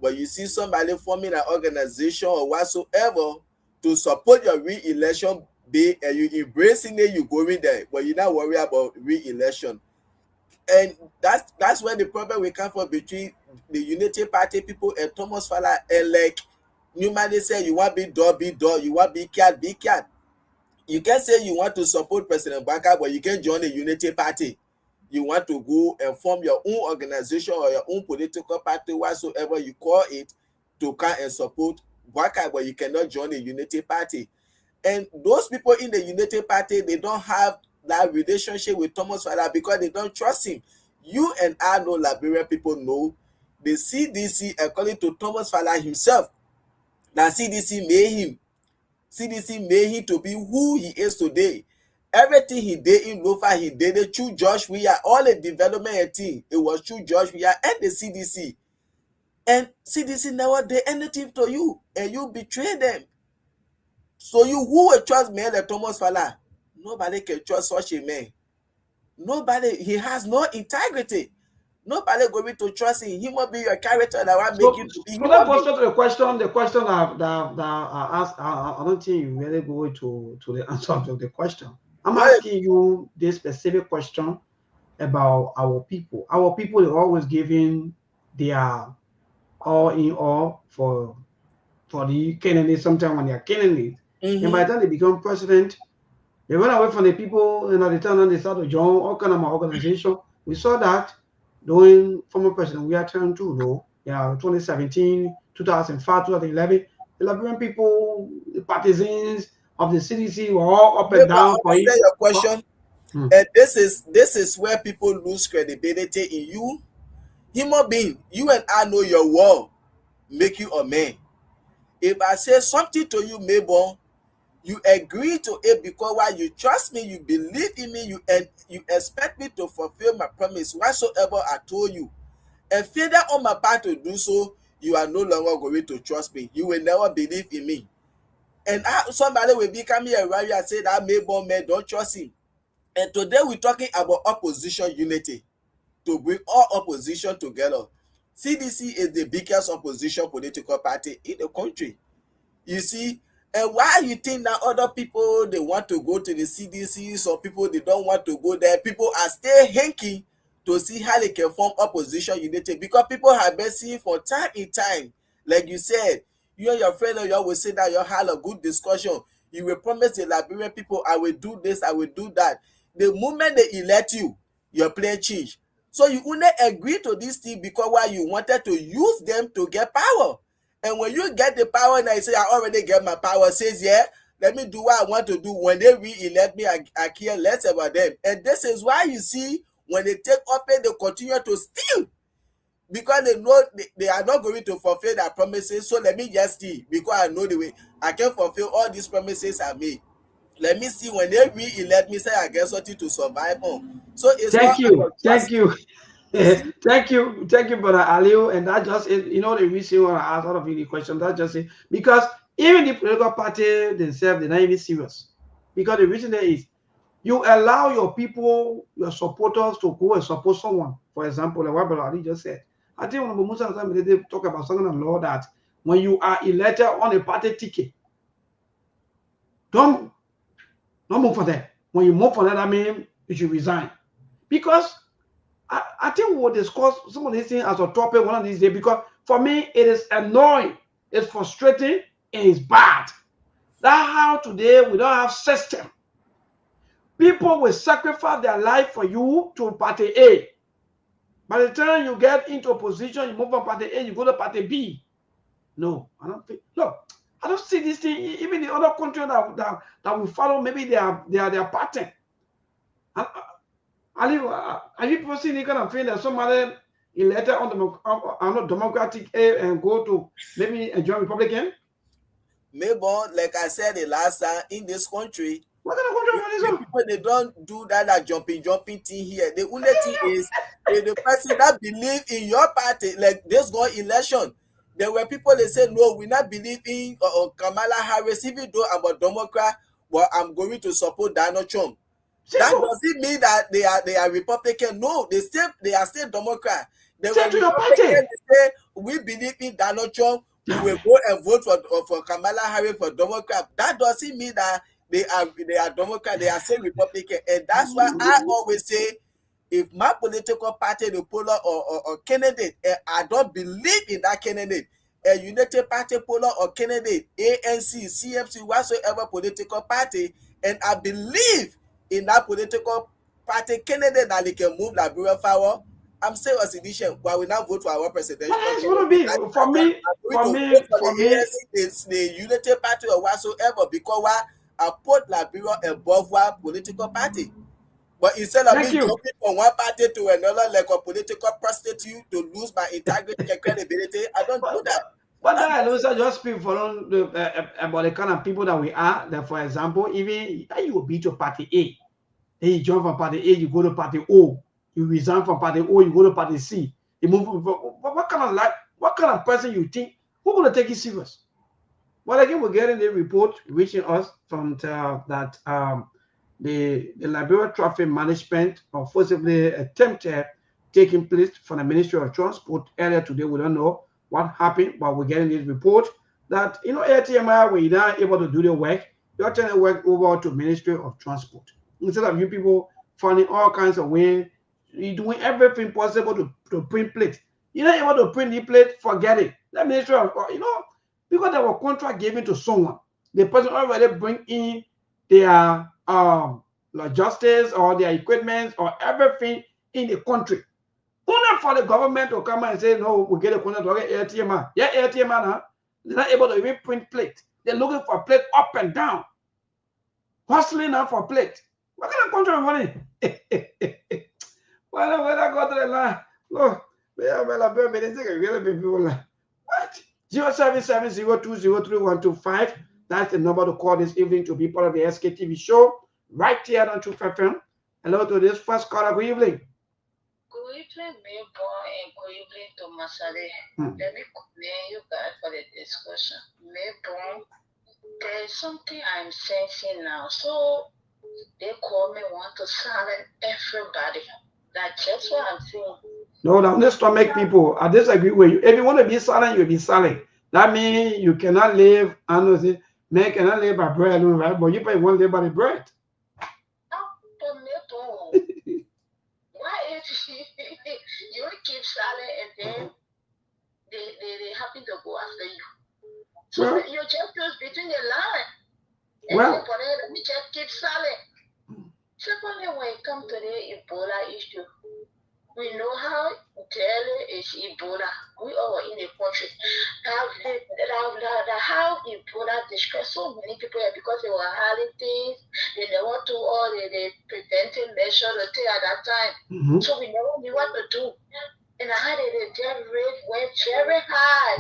But you see somebody forming an organization or whatsoever to support your re-election bid, and you embracing it, you going there, but you're not worried about re-election. And that's where the problem will come from between the Unity Party people and Thomas Fala. And like Newman said, you want big dog, you want big cat, big cat. You can say you want to support President Baka, but you can join the Unity Party. You want to go and form your own organization or your own political party, whatsoever you call it, to come and support Baka, but you cannot join the Unity Party. And those people in the Unity Party, they don't have that relationship with Thomas Fala because they don't trust him. You and I know, Liberian people know, the CDC, according to Thomas Fala himself, that CDC made him to be who he is today. Everything he did in Lofa, he did it through Josh Weah. All the development and thing, it was through Josh Weah and the CDC. And CDC never did anything to you, and you betrayed them. So you who will trust me like Thomas Fala? Nobody can trust such a man. Nobody, he has no integrity. Nobody going to trust him. He must be your character that will make you to be. So that goes to the question. The question that I asked. I don't think you really go to the answer of the question. I'm asking you this specific question about our people. Our people are always giving their all in all for the candidate. Sometimes when they are candidate, and by the time they become president, they run away from the people, and at the time they start to join all kind of organization. We saw that during former President we are turned to, though, 2017, 2005, 2011, the Liberian people, the partisans of the CDC were all up and down for it. Your question, and this is where people lose credibility in you. Human being, you and I know your word make you a man. If I say something to you, Mabel, you agree to it because why? You trust me, you believe in me, you expect me to fulfill my promise whatsoever I told you. And failure on my part to do so, you are no longer going to trust me. You will never believe in me. And somebody will become here right and say that Mabel man, don't trust him. And today we're talking about opposition unity, to bring all opposition together. CDC is the biggest opposition political party in the country. You see, and why you think that other people, they want to go to the CDC, some people, they don't want to go there. People are still hanking to see how they can form opposition unity, because people have been seeing for time in time. Like you said, you and your friend or you will sit down, you have a good discussion. You will promise the Liberian people, I will do this, I will do that. The moment they elect you, your plan change. So you only agree to this thing because why? You wanted to use them to get power. And when you get the power and I say, I already get my power, says, yeah, let me do what I want to do. When they re-elect me, I care less about them. And this is why you see, when they take office, they continue to steal. Because they know they are not going to fulfill their promises. So let me just steal, because I know the way I can fulfill all these promises I made. Let me see, when they re-elect me, say I get something to survive on. So it's Thank you. Thank you, Brother Aliu. And that just is, the reason why I asked all of you the question. That just is because even the political party themselves, they're not even serious. Because the reason there is, you allow your people, your supporters, to go and support someone. For example, like what Brother Ali just said. I think when most of the time they talk about something in law that when you are elected on a party ticket, don't move for that. When you move for that, I mean you should resign. Because I think we'll discuss some of these things as a topic one of these days. Because For me, it is annoying, it's frustrating, and it's bad. That's how today we don't have system. People will sacrifice their life for you to party A. By the time you get into a position, you move from party A, you go to party B. No, I don't think. Look, I don't see this thing. Even the other country that will follow, maybe they are pattern. Are you people seeing any kind of thing that somebody elected on Democratic and go to maybe join Republican? Maybe, like I said the last time, in this country, What kind of country is the this? people they don't do that jumping thing here. The only thing is the person that believe in your party, like this go election. There were people they say no, we not believe in Kamala Harris, even though I'm a Democrat, but I'm going to support Donald Trump. That doesn't mean that they are Republican. No, they are still Democrat. They were Republican. They say we believe in Donald Trump. We will go and vote for Kamala Harris for Democrat. That doesn't mean that they are Democrat. They are still Republican, and that's why I always say, if my political party, the polar or candidate, and I don't believe in that candidate, a United Party polar or candidate, ANC, CMC, whatsoever political party, and I believe in that political party candidate that they can move Liberia forward, I'm still a citizen, but we now vote for our president. That's going to be for me. It's the Unity Party or whatsoever, because I put Liberia above one political party. But instead of me jumping from one party to another like a political prostitute to lose my integrity and credibility, I don't do that. But then I also just speak for about the kind of people that we are. That, for example, even you will be to party A, then you jump from party A, you go to party O. You resign from party O, you go to party C. You move. What kind of person you think who gonna take it serious? Well, again, we're getting the report reaching us from that the Liberia traffic management forcibly attempted taking place from the Ministry of Transport earlier today. We don't know what happened, but we're getting this report that ATMI, when you're not able to do the work, you're turning the work over to Ministry of Transport. Instead of you people finding all kinds of ways, you're doing everything possible to print plates. You're not able to print the plate, forget it. That Ministry of, because there was contract given to someone, the person already bring in their logistics or their equipment or everything in the country. Only for the government to come and say, no, we get a contract to get ATMI. Yeah, ATMI now. They're not able to even print plate. They're looking for plate up and down. Hustling out for plate. What kind of country are we running? When I go to the line, look, what? 0770203125. That's the number to call this evening to be part of the SKTV show right here on Truth FM. Hello to this first caller. Good evening. Good evening, Mayborn, and good evening to Masade. Let me commend you guys for the discussion. Mayborn, there's something I'm sensing now. So they call me want to silence everybody. That's just what I'm saying. No, let's not make people. I disagree with you. If you want to be silent, you'll be silent. That means you cannot live, I know, say, man cannot live by bread alone, right? But you probably want to live by the bread. Why if you keep silent and then they happen to go after you? So you just choose between the line. Well, let me just keep silent. Secondly, when it comes to the Ebola issue, we know how deadly is Ebola. We are in the country. How Ebola distressed so many people here because they were hiding things. They never do all the preventive measures at that time. So we never knew what to do. And I had the death rate went very high.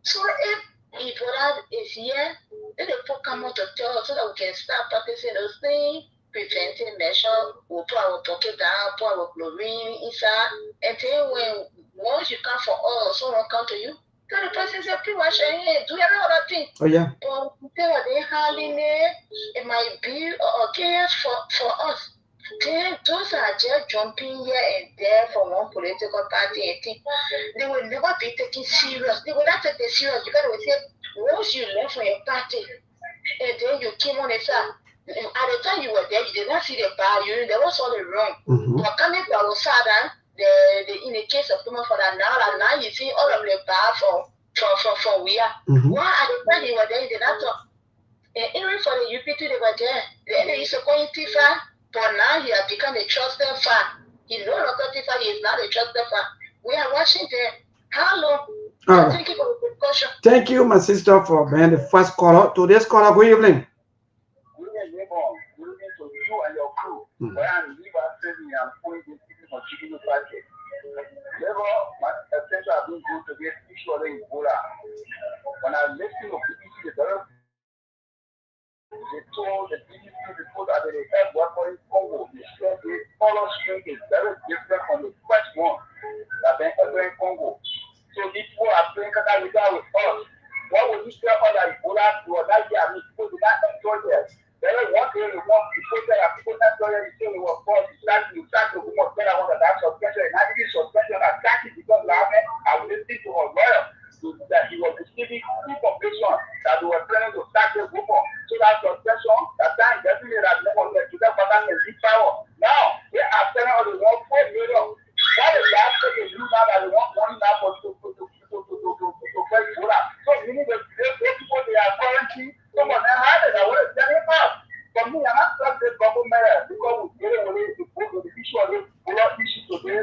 So if Ebola is here, then they put come out to tell us so that we can start practicing those things. Preventing measure, we'll put our pocket down, put our chlorine inside, and then once you come for all, someone come to you, tell the person say, please wash your hands, do every other thing. Oh yeah. But instead of they handling it might be chaos for us. Then those are just jumping here and there from one political party and thing. They will never be taken serious. They will not take it serious because they will say, once you left from your party, and then you came on the side. At the time you were there, you did not see the value, there was all the wrong. But coming to our side, in the case of Tuma for that now you see all of the bar from where. Why at the time they were there, they did not talk. Even for the UPT, they were there. They used to call him Tifa, but now he has become a trusted fan. He no longer Tifa, he is now a trusted fan. We are watching there. Hello. Thank you for the discussion. Thank you, my sister, for being the first caller. Today's caller, good evening. Good evening to you and your crew. Where I'm leaving and pulling this for chicken market. Never, my attention has been good to get issue of Ebola. When I listen to BBC, they told the BBC report that they have weapons in Congo. They said the color string is very different from the first one that they have in Congo. So these people are playing Kata with us. What would you tell other Ebola to that year? I mean, people did not enjoy that. There was one thing they want people there, people not enjoy it, they were forced to start to move on. Then I want that suspension, and I didn't suspension attacking because I was listening to a lawyer that he was receiving information that we were planning to start the group on. So that suspension, that time definitely that never led to that can reach power. Now, they are telling us they want 4 million. That is the aspect they do now that they want money now for to play Ebola. So meaning the people they are currently some of them had it. I want to tell you about. For me, I'm not trying to government because we get away to put the issue of Ebola issue to the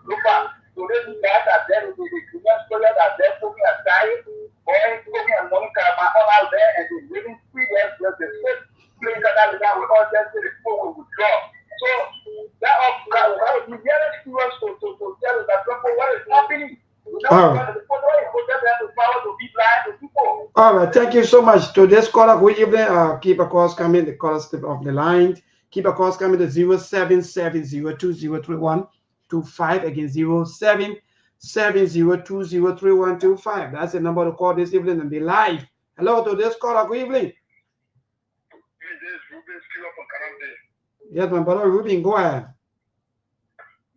local. So they do that at them, the criminal scholars are there putting aside, or putting a Monica out there and they're living free there. There's the same place that with all them to the people will withdraw. So that we very serious to tell us that what is happening. All right, thank you so much. Today's caller, good evening. Keep a calls coming, the caller step of the line. Keep a calls coming to 0770203125. Again, 0770203125. That's the number to call this evening and be live. Hello, today's caller, good evening. Yes, my brother Ruben, go ahead.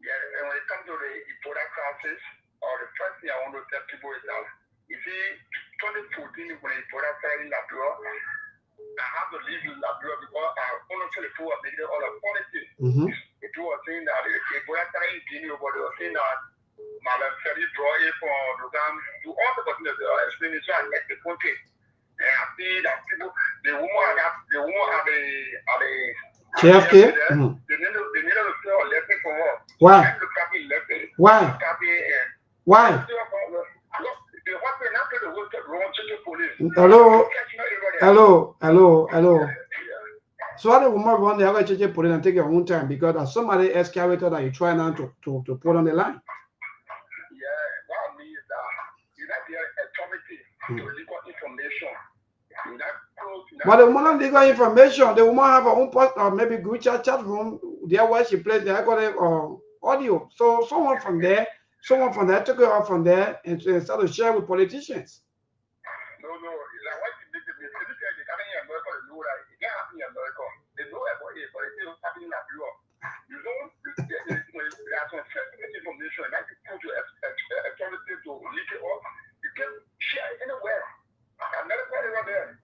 Yeah, and when it comes to the Ebola crisis, or the first thing I want to tell people is that, you see, 2014 when Ebola started in Labrador, I have to leave in Labrador because I want to tell the people they did all the politics. People were saying that Ebola started in Guinea, but they were saying that Madam Ferry draw it for the time to all the explanation and make the country. And I see that people, the woman have a JFK? They need to sell a lesson for her. Why? Why? Why? Hello. So how the woman run the other church put it and take your own time because there's somebody excavator that you try now to put on the line. Yeah, what I mean is that you have the authority to legal information. But the woman legal information, the woman have her own post or maybe group chat room there where she plays there got audio. So someone from there took it off from there and started to share with politicians. No, like what you did to me, they coming in America, they know that it can't happen in America. They know about it, but it's still happening in Europe. You don't there are some sensitive information that you put your authority to leak it off. You can share it anywhere.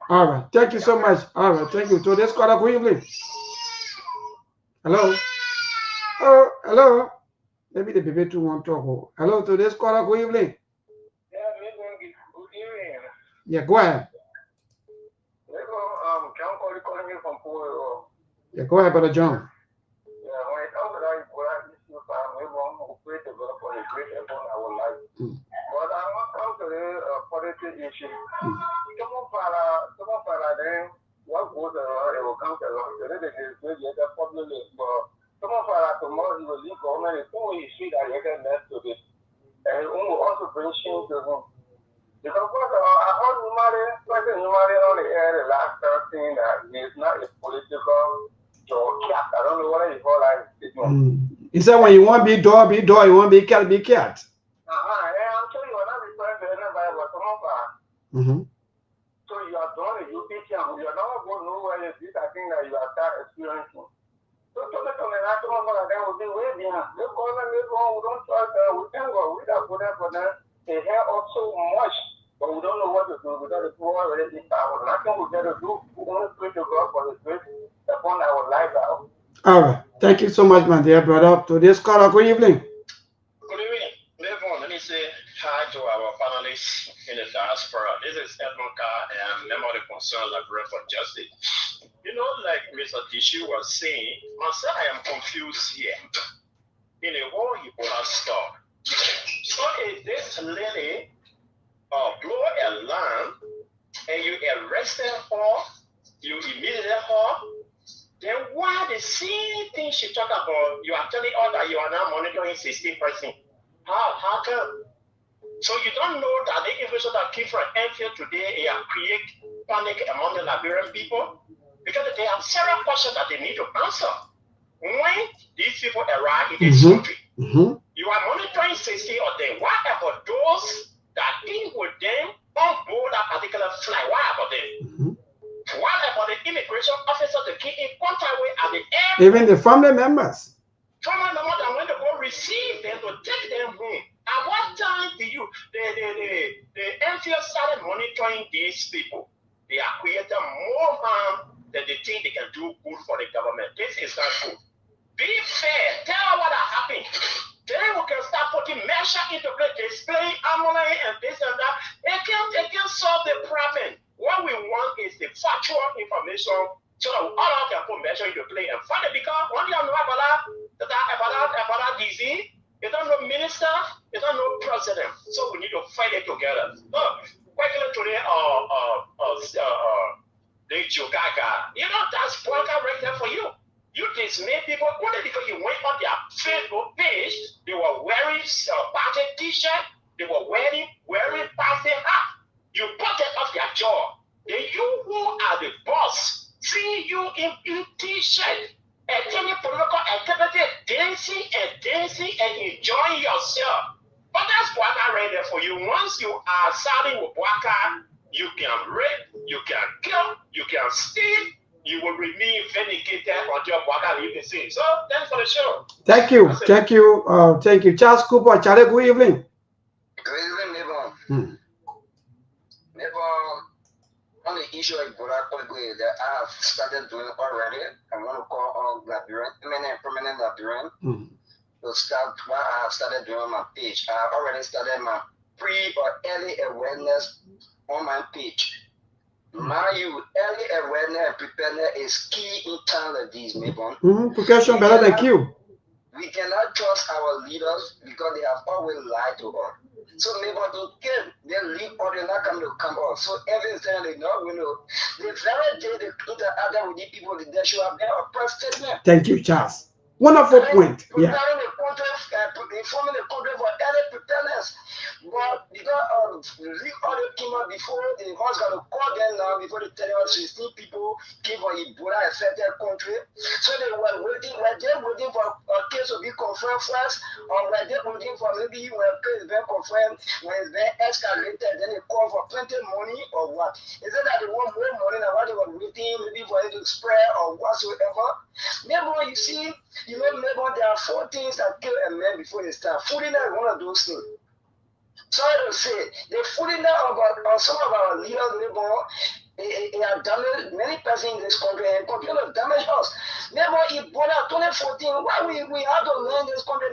All right, thank you so much. All right, thank you. So this caller, good evening. Hello. Oh, hello. Maybe the baby too want to talk. Hello, to this caller, good evening. Yeah, go ahead. Yeah, go ahead, Brother John. Yeah, when it comes to that important issue, I'm pray to God for the great effort I would like. But I want to come to the political issue. Someone para them, what goes around, it will come around. The problem is, but someone para tomorrow, he will leave government, it's only see that you can mess with it. And it will also bring shame to him. Because I heard President Umari on the air the last time saying that he is not a political cat. I don't know what you call that. He said when you want to be dog, you want to be cat, be cat. And I'm sure you are not referring to anybody but someone para. So you are done a UPT and you are not going nowhere yet. This I think that you are start experiencing. So to the national government, they will be way behind. They call them, we don't trust them, we can't go, we don't put them for them. They hear us so much, but we don't know what to do because the poor already power. Nothing we got to do. We only pray to God for the grace upon our life out. All right. Thank you so much, my dear brother. To this caller, good evening. journalists in the diaspora. This is Edmond Carr, and I'm a member of the Concerned Librarian for Justice. You know, like Mr. Tishu was saying, myself, I am confused here in the whole Ebola stuff. So if this lady blow alarm and you arrested her, you immediately her, then why the same thing she talk about, you are telling her that you are now monitoring 16%? How come? So you don't know that the information that came from Enfield today create panic among the Liberian people? Because they have several questions that they need to answer. When these people arrive in this country, you are monitoring 60 of them. What about those that deal with them on board that particular flight? What about them? What about the immigration officer to keep in contact with at the airport? Even the family members. Family members that when they go receive them to take them home. At what time do you the NCO started monitoring these people? They are creating more harm than they think they can do good for the government. This is not good. Be fair. Tell what happened. Then we can start putting measures into place, displaying ammonia and this and that. It can solve the problem. What we want is the factual information so that all can put measures into play and find it. Because when you know about that disease, you don't know minister, you don't know president. So we need to fight it together. Quickly today, the Jogaga, you know, that's broadcast right there for you. You dismay people only because you went on their Facebook page. They were wearing party t-shirt. They were wearing party hat. You put it off their jaw. Then you who are the boss, see you in t-shirt, attending political activity, dancing and enjoying yourself. But that's Bwaka right there for you. Once you are starting with Bwaka, you can rape, you can kill, you can steal. You will remain vindicated until Bwaka leaves the scene. So thanks for the show. Thank you. Thank you. Thank you. Charles Cooper, Charlie, good evening. Good evening, neighbor. Neighbor, on the issue of Ebola that I have started doing already, I want to call all Liberian, permanent Liberian, to start what I have started doing on my page. I have already started my pre or early awareness on my page. Mind you, early awareness and preparedness is key in times like these, neighbor. Precaution better than cure. We cannot trust our leaders because they have always lied to us. So neighbor, they lead or they're not going to come out. So every time they know, the very day they interact with these people, they should have been a press statement. Thank you, Charles. Wonderful point. Yeah. Informing the country for early preparedness. But because leak order came out before, the house got to call them now before they tell us 16 people came from Ebola affected country. So they were waiting for a case to be confirmed first, or were they waiting for maybe when a case is being confirmed, when it's been escalated, then they call for plenty of money or what? Is it that they want more money than what they were waiting, maybe for it to spread or whatsoever? Maybe you see, maybe there are 4 things that kill a man before they start. Fooling is one of those things. Sorry to say, the fooling on some of our leaders, they have damaged many persons in this country and continue to damage us. Maybe Ebola 2014, why we have to learn this country,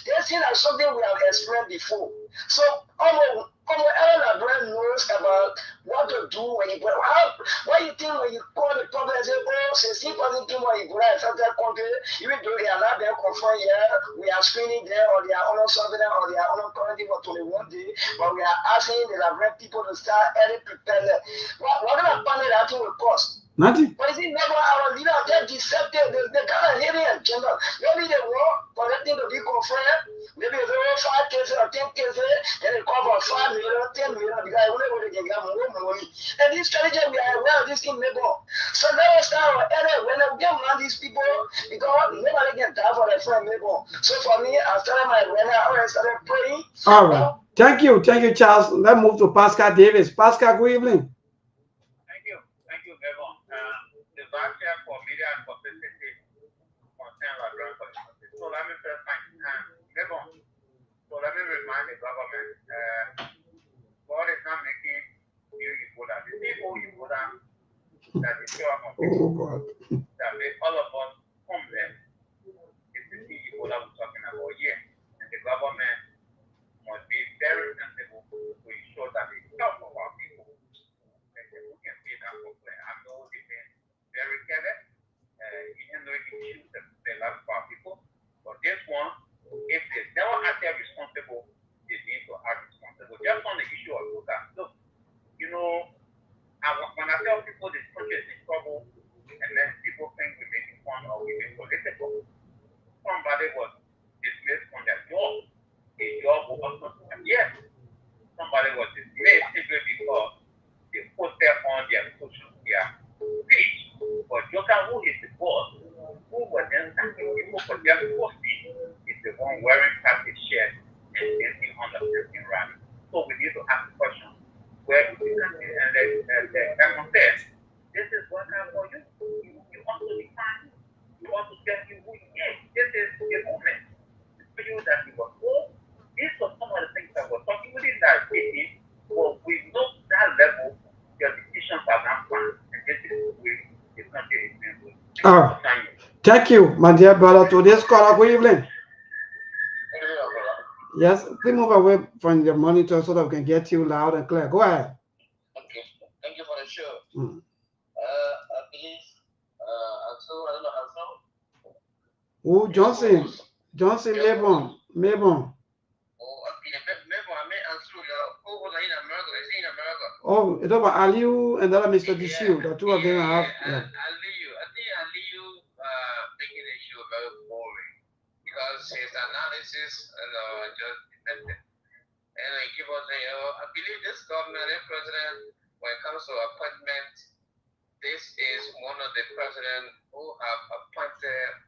they're seen as something we have experienced before. So almost every Liberian knows about what to do when Ebola. Why you think when you call the problem and say, 16 people Ebola affected country, even though they are not being confirmed yet, we are screening them or they are on surveillance or they are on quarantine for 21 days, but we are asking the Liberian people to start early preparedness. What kind of panic that thing will cost? Nothing. But is it never our leader? They're deceptive. They kind of hidden agenda. Maybe they want for that thing to be confirmed. Maybe if they want 5 cases or 10 cases, then they call for 5 million, 10 million because I wonder they can get more money. And this strategy, we are aware of this thing, neighbor. So let us start our error when we get around these people because nobody can die for their friend, neighbor. So for me, I started my awareness. I already started praying. All right. Thank you, Charles. Let's move to Pascal Davis. Pascal, good evening. Thank you, neighbor. The barrier for media and publicity concern Liberian politics. So let me first neighbor. So let me remind the government, God is not making new Ebola. The people Ebola that is pure of people that make all of us homeless is the thing Ebola we're talking about here. And the government must be very sensible to ensure secret because they posted on their social media page. But Joker, who is the boss, who was then thanking people for their posting, is the one wearing khaki shirt and dancing on the freaking rally. So we need to ask the question, where is the country? And the Diamond said, this is working for you. You want to define you. You want to tell you who you is. This is the moment to show you that you were whole. These were some of the things that we're talking within that meeting. But we know that level, your decisions are not planned. And this is the way the country is being ruled. Thank you, my dear brother. Today's caller, good evening. Yes, please move away from the monitor so that we can get you loud and clear. Go ahead. Okay, thank you for the show. I believe, I don't know how. Oh, Johnson Mayborn. Oh, it's about Aliu and then Mr. Dishu. The two of them have. Yeah. Aliu, I think Aliu making the show very boring because his analysis just dependent. And I keep on saying, I believe this government and president, when it comes to appointment, this is one of the presidents who have appointed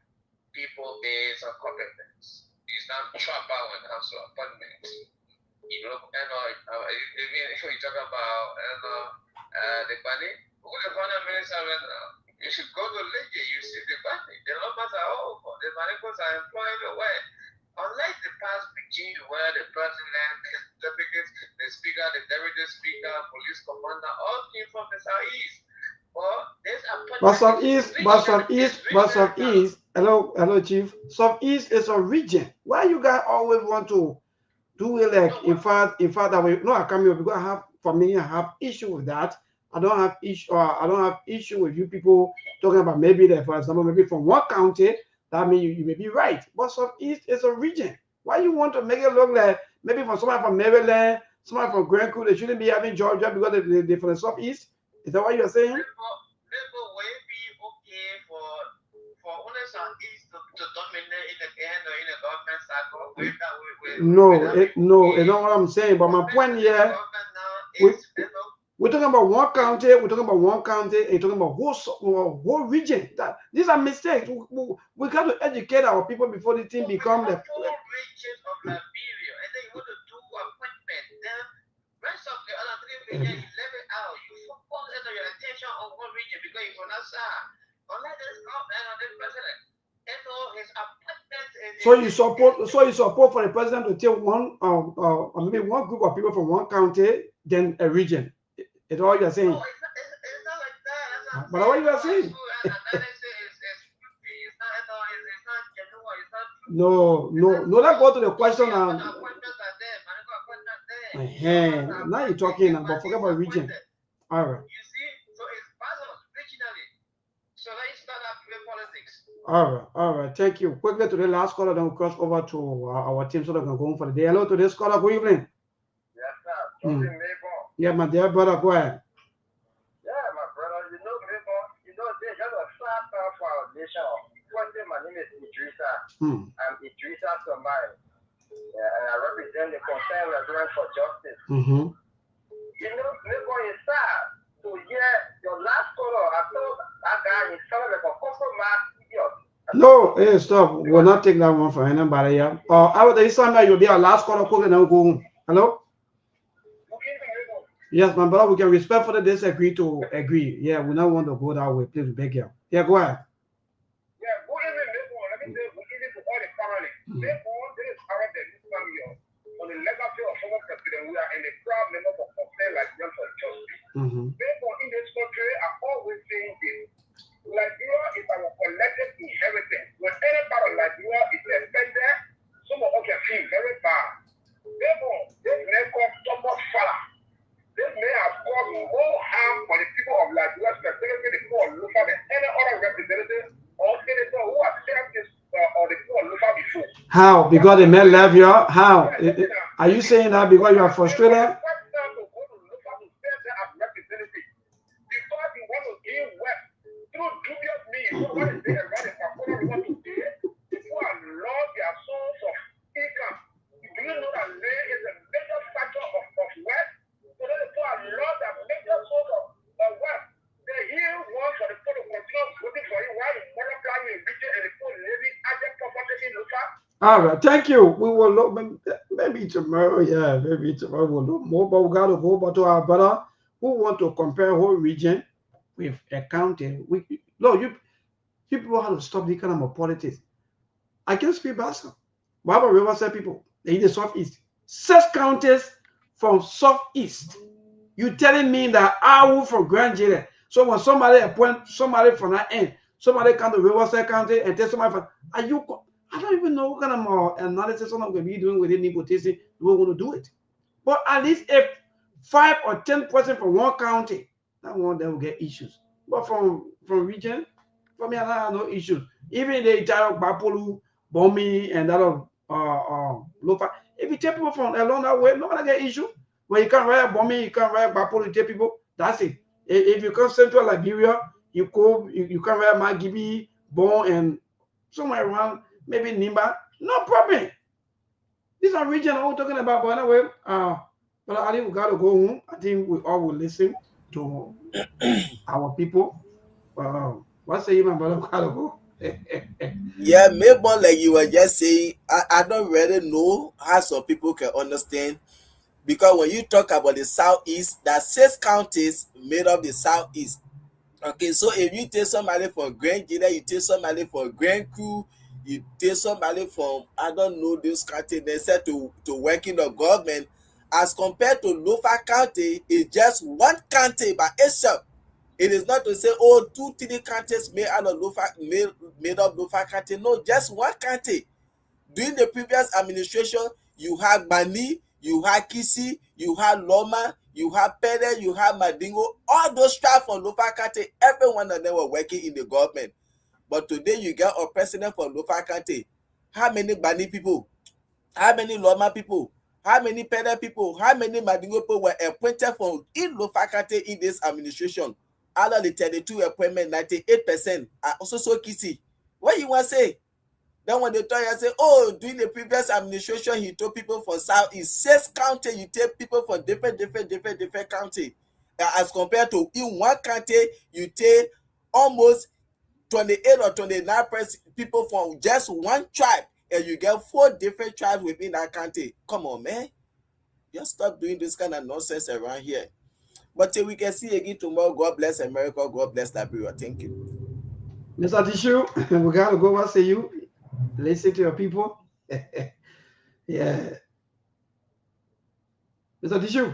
people based on competence. He's not trapper when it comes to appointment. You know, even if we talk about the money, who the finance minister right now? You should go to Lincoln, you see the money. The numbers are all the money are employed everywhere. Unlike the past regime where the president, his delegates, the speaker, the deputy speaker, police commander, all came from the southeast. But Southeast, hello, Chief. Southeast is a region. Why you guys always want to do it like in fact that way? No, I come here because I have issue with that. I don't have issue with you people talking about maybe that, for example, maybe from one county, that means you may be right. But Southeast is a region. Why you want to make it look like maybe for somebody from Maryland, somebody from Grand Crew, they shouldn't be having Georgia because they're from the Southeast? Is that what you're saying? People will be okay for only Southeast to dominate in the end or in the government cycle. No, it's not what I'm saying. But my point here, we're talking about one county. We're talking about one county. And you're talking about whole region. These are mistakes. We got to educate our people before the thing become the whole region of Liberia, and then you want to do appointment. Then rest of the other 3 regions, you leave it out. You focus your attention on one region because you're not sad. Unless this government or this president, and so his appointment. So you support for the president to take one or maybe one group of people from one county, then a region. Is all you're saying? No, it's not like that. But what you are saying? No, that go to the question. Now you're talking about forget about region. All right. You see, so it's balanced regionally. So let's start up with politics. All right. Thank you. Quickly to the last caller, then we'll cross over to our team so that we can go home for the day. Hello to this caller. Good evening. Yes, sir. Yeah, my dear brother, go ahead. Yeah, my brother, they just a start foundation. My name is Idrissa. I'm Idrissa Somai. And I represent the Concerned Reverend for Justice. You know, it's sad. So yeah, your last caller, I thought that guy is sounded like a compromise idiot. No, hey, stop. We'll not take that one for anybody. Yeah. I would say something you'll be our last caller, and then we'll go home. Hello? Yes, my brother, we can respectfully disagree to agree. Yeah, we don't want to go that way. Please beg you. Yeah, go ahead. Yeah, go ahead. Let me say, we give it to all the families. Therefore, this is current in this family. On the legacy of former president, we are in a proud member of Concerned like them for justice. Therefore, in this country, I'm always saying this. Liberia is our collective inheritance. When any part of Liberia is offended, some of us can feel very bad. Therefore, this may cause so much fire. This may have caused more harm for the people of Liberia, specifically the poor local than any other representative or senator who has served this or the poor local before. How? Because they may love you? How? Are you saying that because you are frustrated? All right, thank you. We will look maybe tomorrow. Yeah, maybe tomorrow we'll look more. But we got to go back to our brother who want to compare whole region with a county. You people have to stop this kind of politics. I can speak Basel. What about Riverside people? They in the southeast. 6 counties from southeast. You telling me that I will from Grand Jade. So when somebody appoint somebody from that end, somebody come to Riverside County and tell somebody from, are you? I don't even know what kind of analysis I'm going to be doing within nepotism. We want to do it, but at least if 5 or 10% from one county, that one they will get issues. But from region, for me, I have no issues. Even the entire Bapolu, Bomi, and that of Lopa. If you take people from along that way, nobody get issue. When you can't write Bomi, you can't write Bapolu, you take people. That's it. If you come central Liberia, you can write Magibi, Bon, and somewhere around maybe Nimba. No problem. These are regions we're talking about. But anyway, but I think we got to go home. I think we all will listen to our people. What say you, my brother? Gotta go. Yeah, maybe like you were just saying, I don't really know how some people can understand, because when you talk about the southeast, there are 6 counties made of the southeast. Okay, so if you take somebody from Grand Gila, you take somebody from Grand Crew, you take somebody from, I don't know, this county, they said to work in the government, as compared to Lofa County, it's just one county by itself. It is not to say, oh, 2-3 counties made out of made up Lofa County. No, just one county. During the previous administration, you had Bani, you had Kisi, you had Loma, you had Pere, you had Madingo. All those tribes from Lofa County, every one of them were working in the government. But today you get a president from Lofa County. How many Bani people? How many Loma people? How many Pere people? How many Madingo people were appointed from in Lofa County in this administration? Out of the 32 appointment, 98% are also so Kisi. What you want to say? Then when they tell you, say, oh, during the previous administration, he told people from Southeast, 6 county, you take people from different county. As compared to in one county, you take almost 28 or 29% people from just one tribe, and you get 4 different tribes within that county. Come on, man. Just stop doing this kind of nonsense around here. But till we can see again tomorrow, God bless America, God bless Liberia. Thank you. Mr. Tissue, we gotta go. What say you? Listen to your people. Yeah. Mr. Tissue.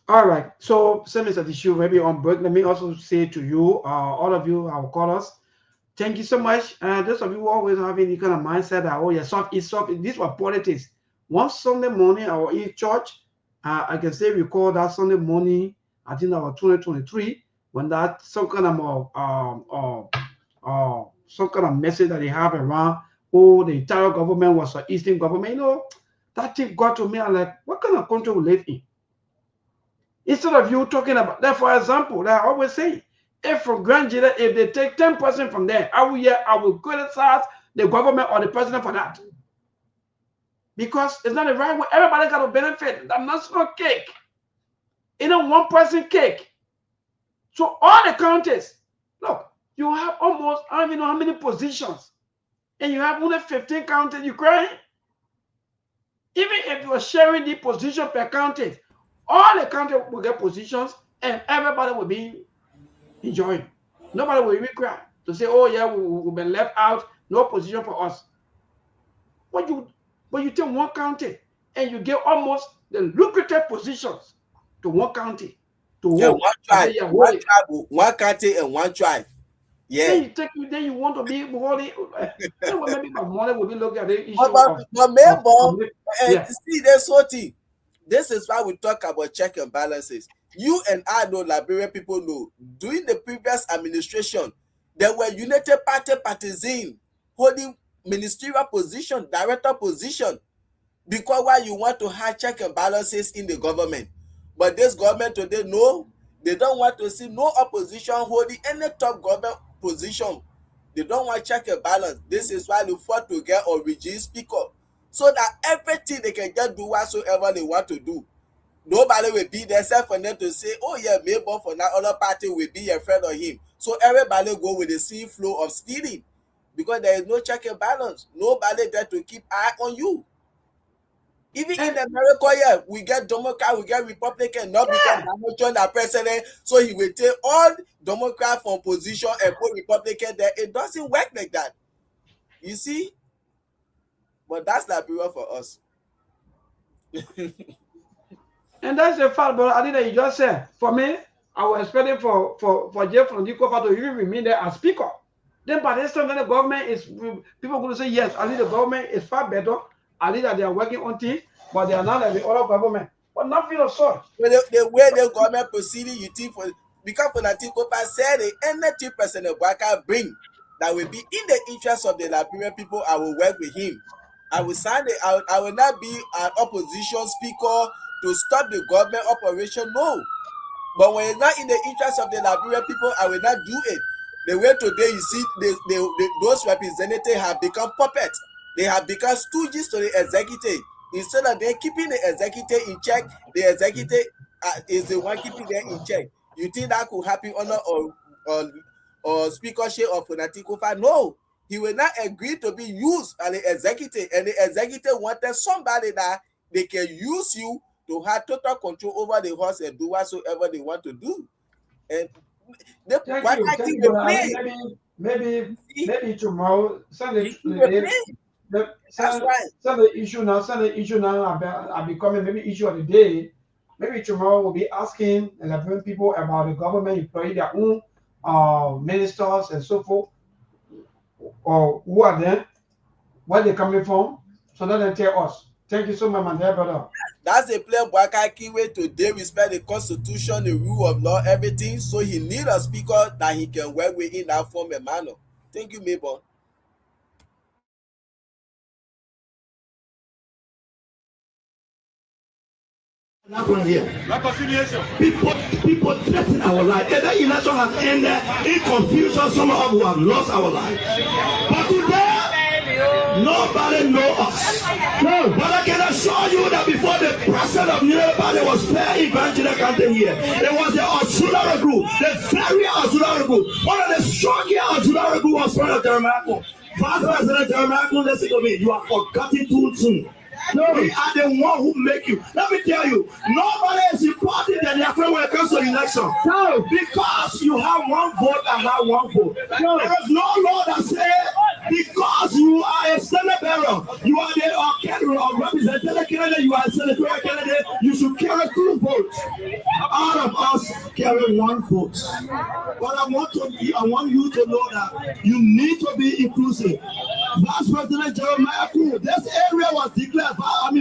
All right. So, say Mr. Tissue, maybe on break, let me also say to you, all of you, our callers, thank you so much. Those of you always having the kind of mindset that, oh, yeah, it's soft. This was politics. One Sunday morning, I was in church. I can say recall that Sunday morning, I think that was 2023, when that some kind of message that they have around, oh, the entire government was an Eastern government. You know, that thing got to me. I'm like, what kind of country we live in? Instead of you talking about that, for example, that I always say, if from Grand Jila, if they take 10% from there, I will criticize the government or the president for that. Because it's not the right way. Everybody got to benefit. That national cake. You know, one person cake. So all the counties, look, you have almost, I don't even know how many positions. And you have only 15 counties, you crying? Even if you are sharing the position per county, all the counties will get positions and everybody will be enjoying. Nobody will even cry to say, oh yeah, we've been left out, no position for us. But you take one county and you get almost the lucrative positions to one county. To yeah, hold. one tribe, Yeah, one tribe, one county and one tribe. Yeah. Then you want to be holding. Maybe my mother will be looking at the issue see, there's something. This is why we talk about check and balances. You and I know, Liberian people know, during the previous administration, there were United Party partisans holding ministerial position, director position, because why you want to have check and balances in the government. But this government today, no, they don't want to see no opposition holding any top government position. They don't want check and balance. This is why they fought to get a regime speaker, so that everything they can just do whatsoever they want to do. Nobody will be there except for them to say, oh yeah, maybe for that other party will be a friend of him. So everybody go with the same flow of stealing, because there is no check and balance. Nobody there to keep eye on you. Even in America, yeah, we get Democrat, we get Republican, not because Donald Trump is president, so he will take all Democrat from position and put Republican there. It doesn't work like that. You see? But that's Liberia for us. And that's the fact, but I think you just said, for me, I was expecting for Jeff from Dikopa to even remain there as speaker. Then by this time, then the government is, people going to say, yes, I think the government is far better. I think that they are working on things, but they are not like the other government. But nothing of sort. But the way the government proceeding, you think for, because for Dikopa said, any 2% of Waka bring that will be in the interest of the Liberian people, I will work with him. I will sign it. I will not be an opposition speaker to stop the government operation. No. But when it's not in the interest of the Liberian people, I will not do it. The way today you see those representatives have become puppets. They have become stooges to the executive. Instead of them keeping the executive in check, the executive is the one keeping them in check. You think that could happen under or speakership of Funati Kofa? No. He will not agree to be used by the executive, and the executive wanted somebody that they can use you to have total control over the horse and do whatsoever they want to do. And maybe tomorrow, Sunday issue now are becoming maybe issue of the day. Maybe tomorrow we'll be asking the Liberian people about the government employing their own ministers and so forth, or who are them, where they're coming from, so that they tell us. Thank you so much, my dear brother. That's the plain Bwaka Kiwe today. Respect the constitution, the rule of law, everything. So he need a speaker that he can work with in that form and manner. Thank you, Mabel. People threaten our life. And the election has ended in confusion. Some of us who have lost our lives. But today, nobody knows us. No, but I can assure you that before the president of Nobody was fair in Banjina County here. It was the auxiliary group, the very auxiliary group. One of the strongest auxiliary group was from Jeremiah. Vice President Jeremiah, listen to me. You are forgotten too soon. No, we are the one who make you. Let me tell you, nobody is important than your friend when it comes to election. No, because you have one vote and have one vote. No. There is no law that says because you are a Senate bearer, you are the representative candidate, you are a senatorial candidate, you should carry 2 votes. All of us carry 1 vote. But I want you to know that you need to be inclusive. Vice President Jeremiah, this area was declared.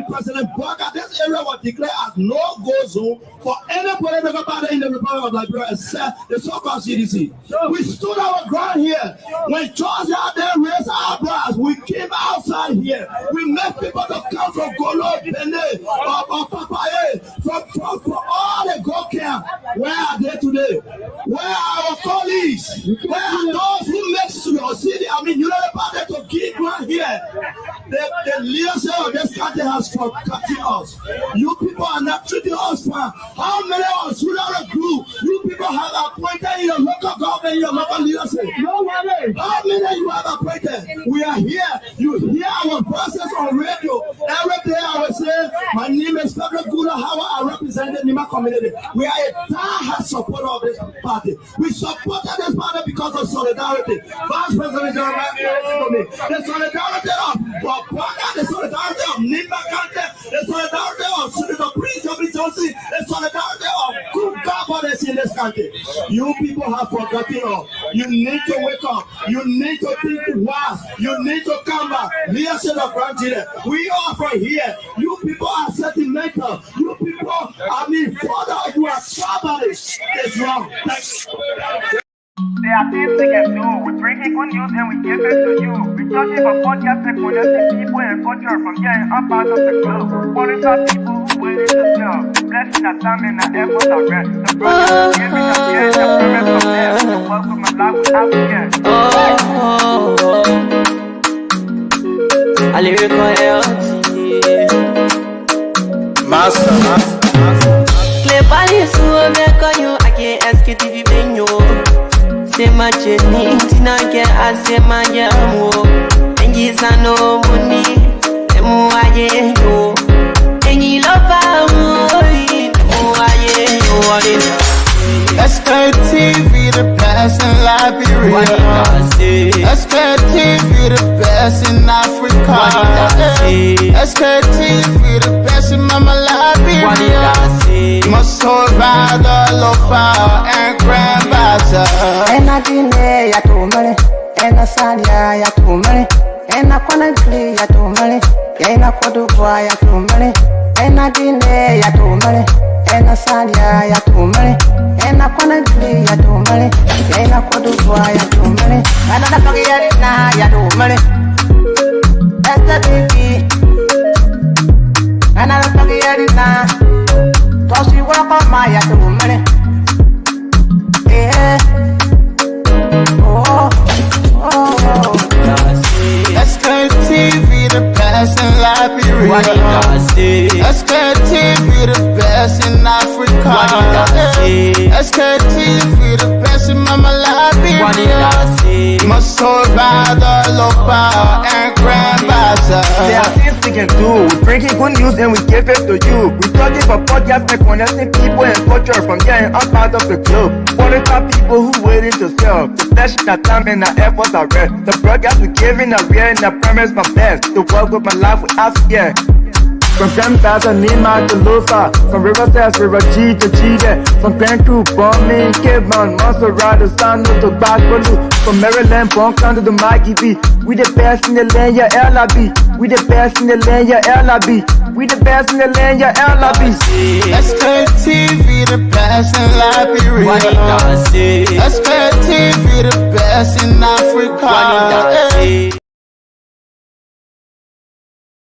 President Bwaka, this area was declared as no-go zone for any political party in the Republic of Liberia except the so-called CDC. We stood our ground here. When Georgia out there raised our eyebrows, we came outside here. We met people to come from Golo, Benin, or Papaye, from all the go camp. Where are they today? Where are our colleagues? Where are those who make your city? You know about them to keep ground here. The leadership of this country has forgotten us. You people are not treating us fair. How many auxiliary group you people have appointed in your local government, in your local leadership? No one. How many you have appointed? We are here. You hear our voices on radio. Every day I will say, my name is Frederick Gula Howard. I represent the Nima community. We are a die-hard supporter of this party. We supported this party because of solidarity. Vice President Jeremiah, the solidarity of Bwaka, the solidarity of Nimba Kante, the solidarity of Senator Prince W. Johnson, the solidarity of good governance in this country. You people have forgotten all. You need to wake up. You need to think wise. You need to come back. Leadership of Nigeria. We are from here. You people are sentimental. You people, further you are somebody. It's wrong. There are things we can do. We bring in good news and we give it to you. We touch it for podcast and connecting people and culture from here and up out of the globe. Monitor people who willing to serve. Blessing that time and the effort of rest. The brothers giving us here and the parents from there. The welcome and life without again. I lyrical health. Master. Clear body, so I can't ask you if you been you. Say Sema cheni tina ke asema jamu. Engi sano muni emu aye yo. Engi lofa mui emu aye yo. Sktv, the best in Liberia. Sktv, the best in Africa. Sktv, the best in Mama Liberia. Must hold by the lofa and grandbaza. And I delay ya to money, and I salia ya to money, and I wanna play ya to money, and I want to buy ya to money, and I delay ya to money, and I salia ya to money. And I wanna play ya do money, and I want to buy ya do money. And I don't get it now, ya do money. That's the baby. And I don't get it now. Cause you work on my ya do money. Yeah. Oh, oh, oh. Sktv, the best in Liberia. Sktv, the best in Africa. Sktv, the best in Mama Liberia. Must hold by the lofa and grandbaza. There are things we can do. We bringing good news and we give it to you. We talking for podcasts and connecting people and culture from getting up out of the club. Qualified people who waiting to sell. The flesh, the time and the efforts are red. The broadcast we giving are real and I promise my best. To work with my life without fear. From Grandfather Nima to Lufa, from Riverside, River G to Chile, from Grand Crew, Bombing, Kidman, Montserrat, San to Bacalu, from Maryland, Bonkan to the Mikey B. We the best in the land, yeah, LIB. We the best in the land, yeah, LIB. We the best in the land, yeah, LIB. Sktv, the best in Liberia. Sktv, the best in Africa.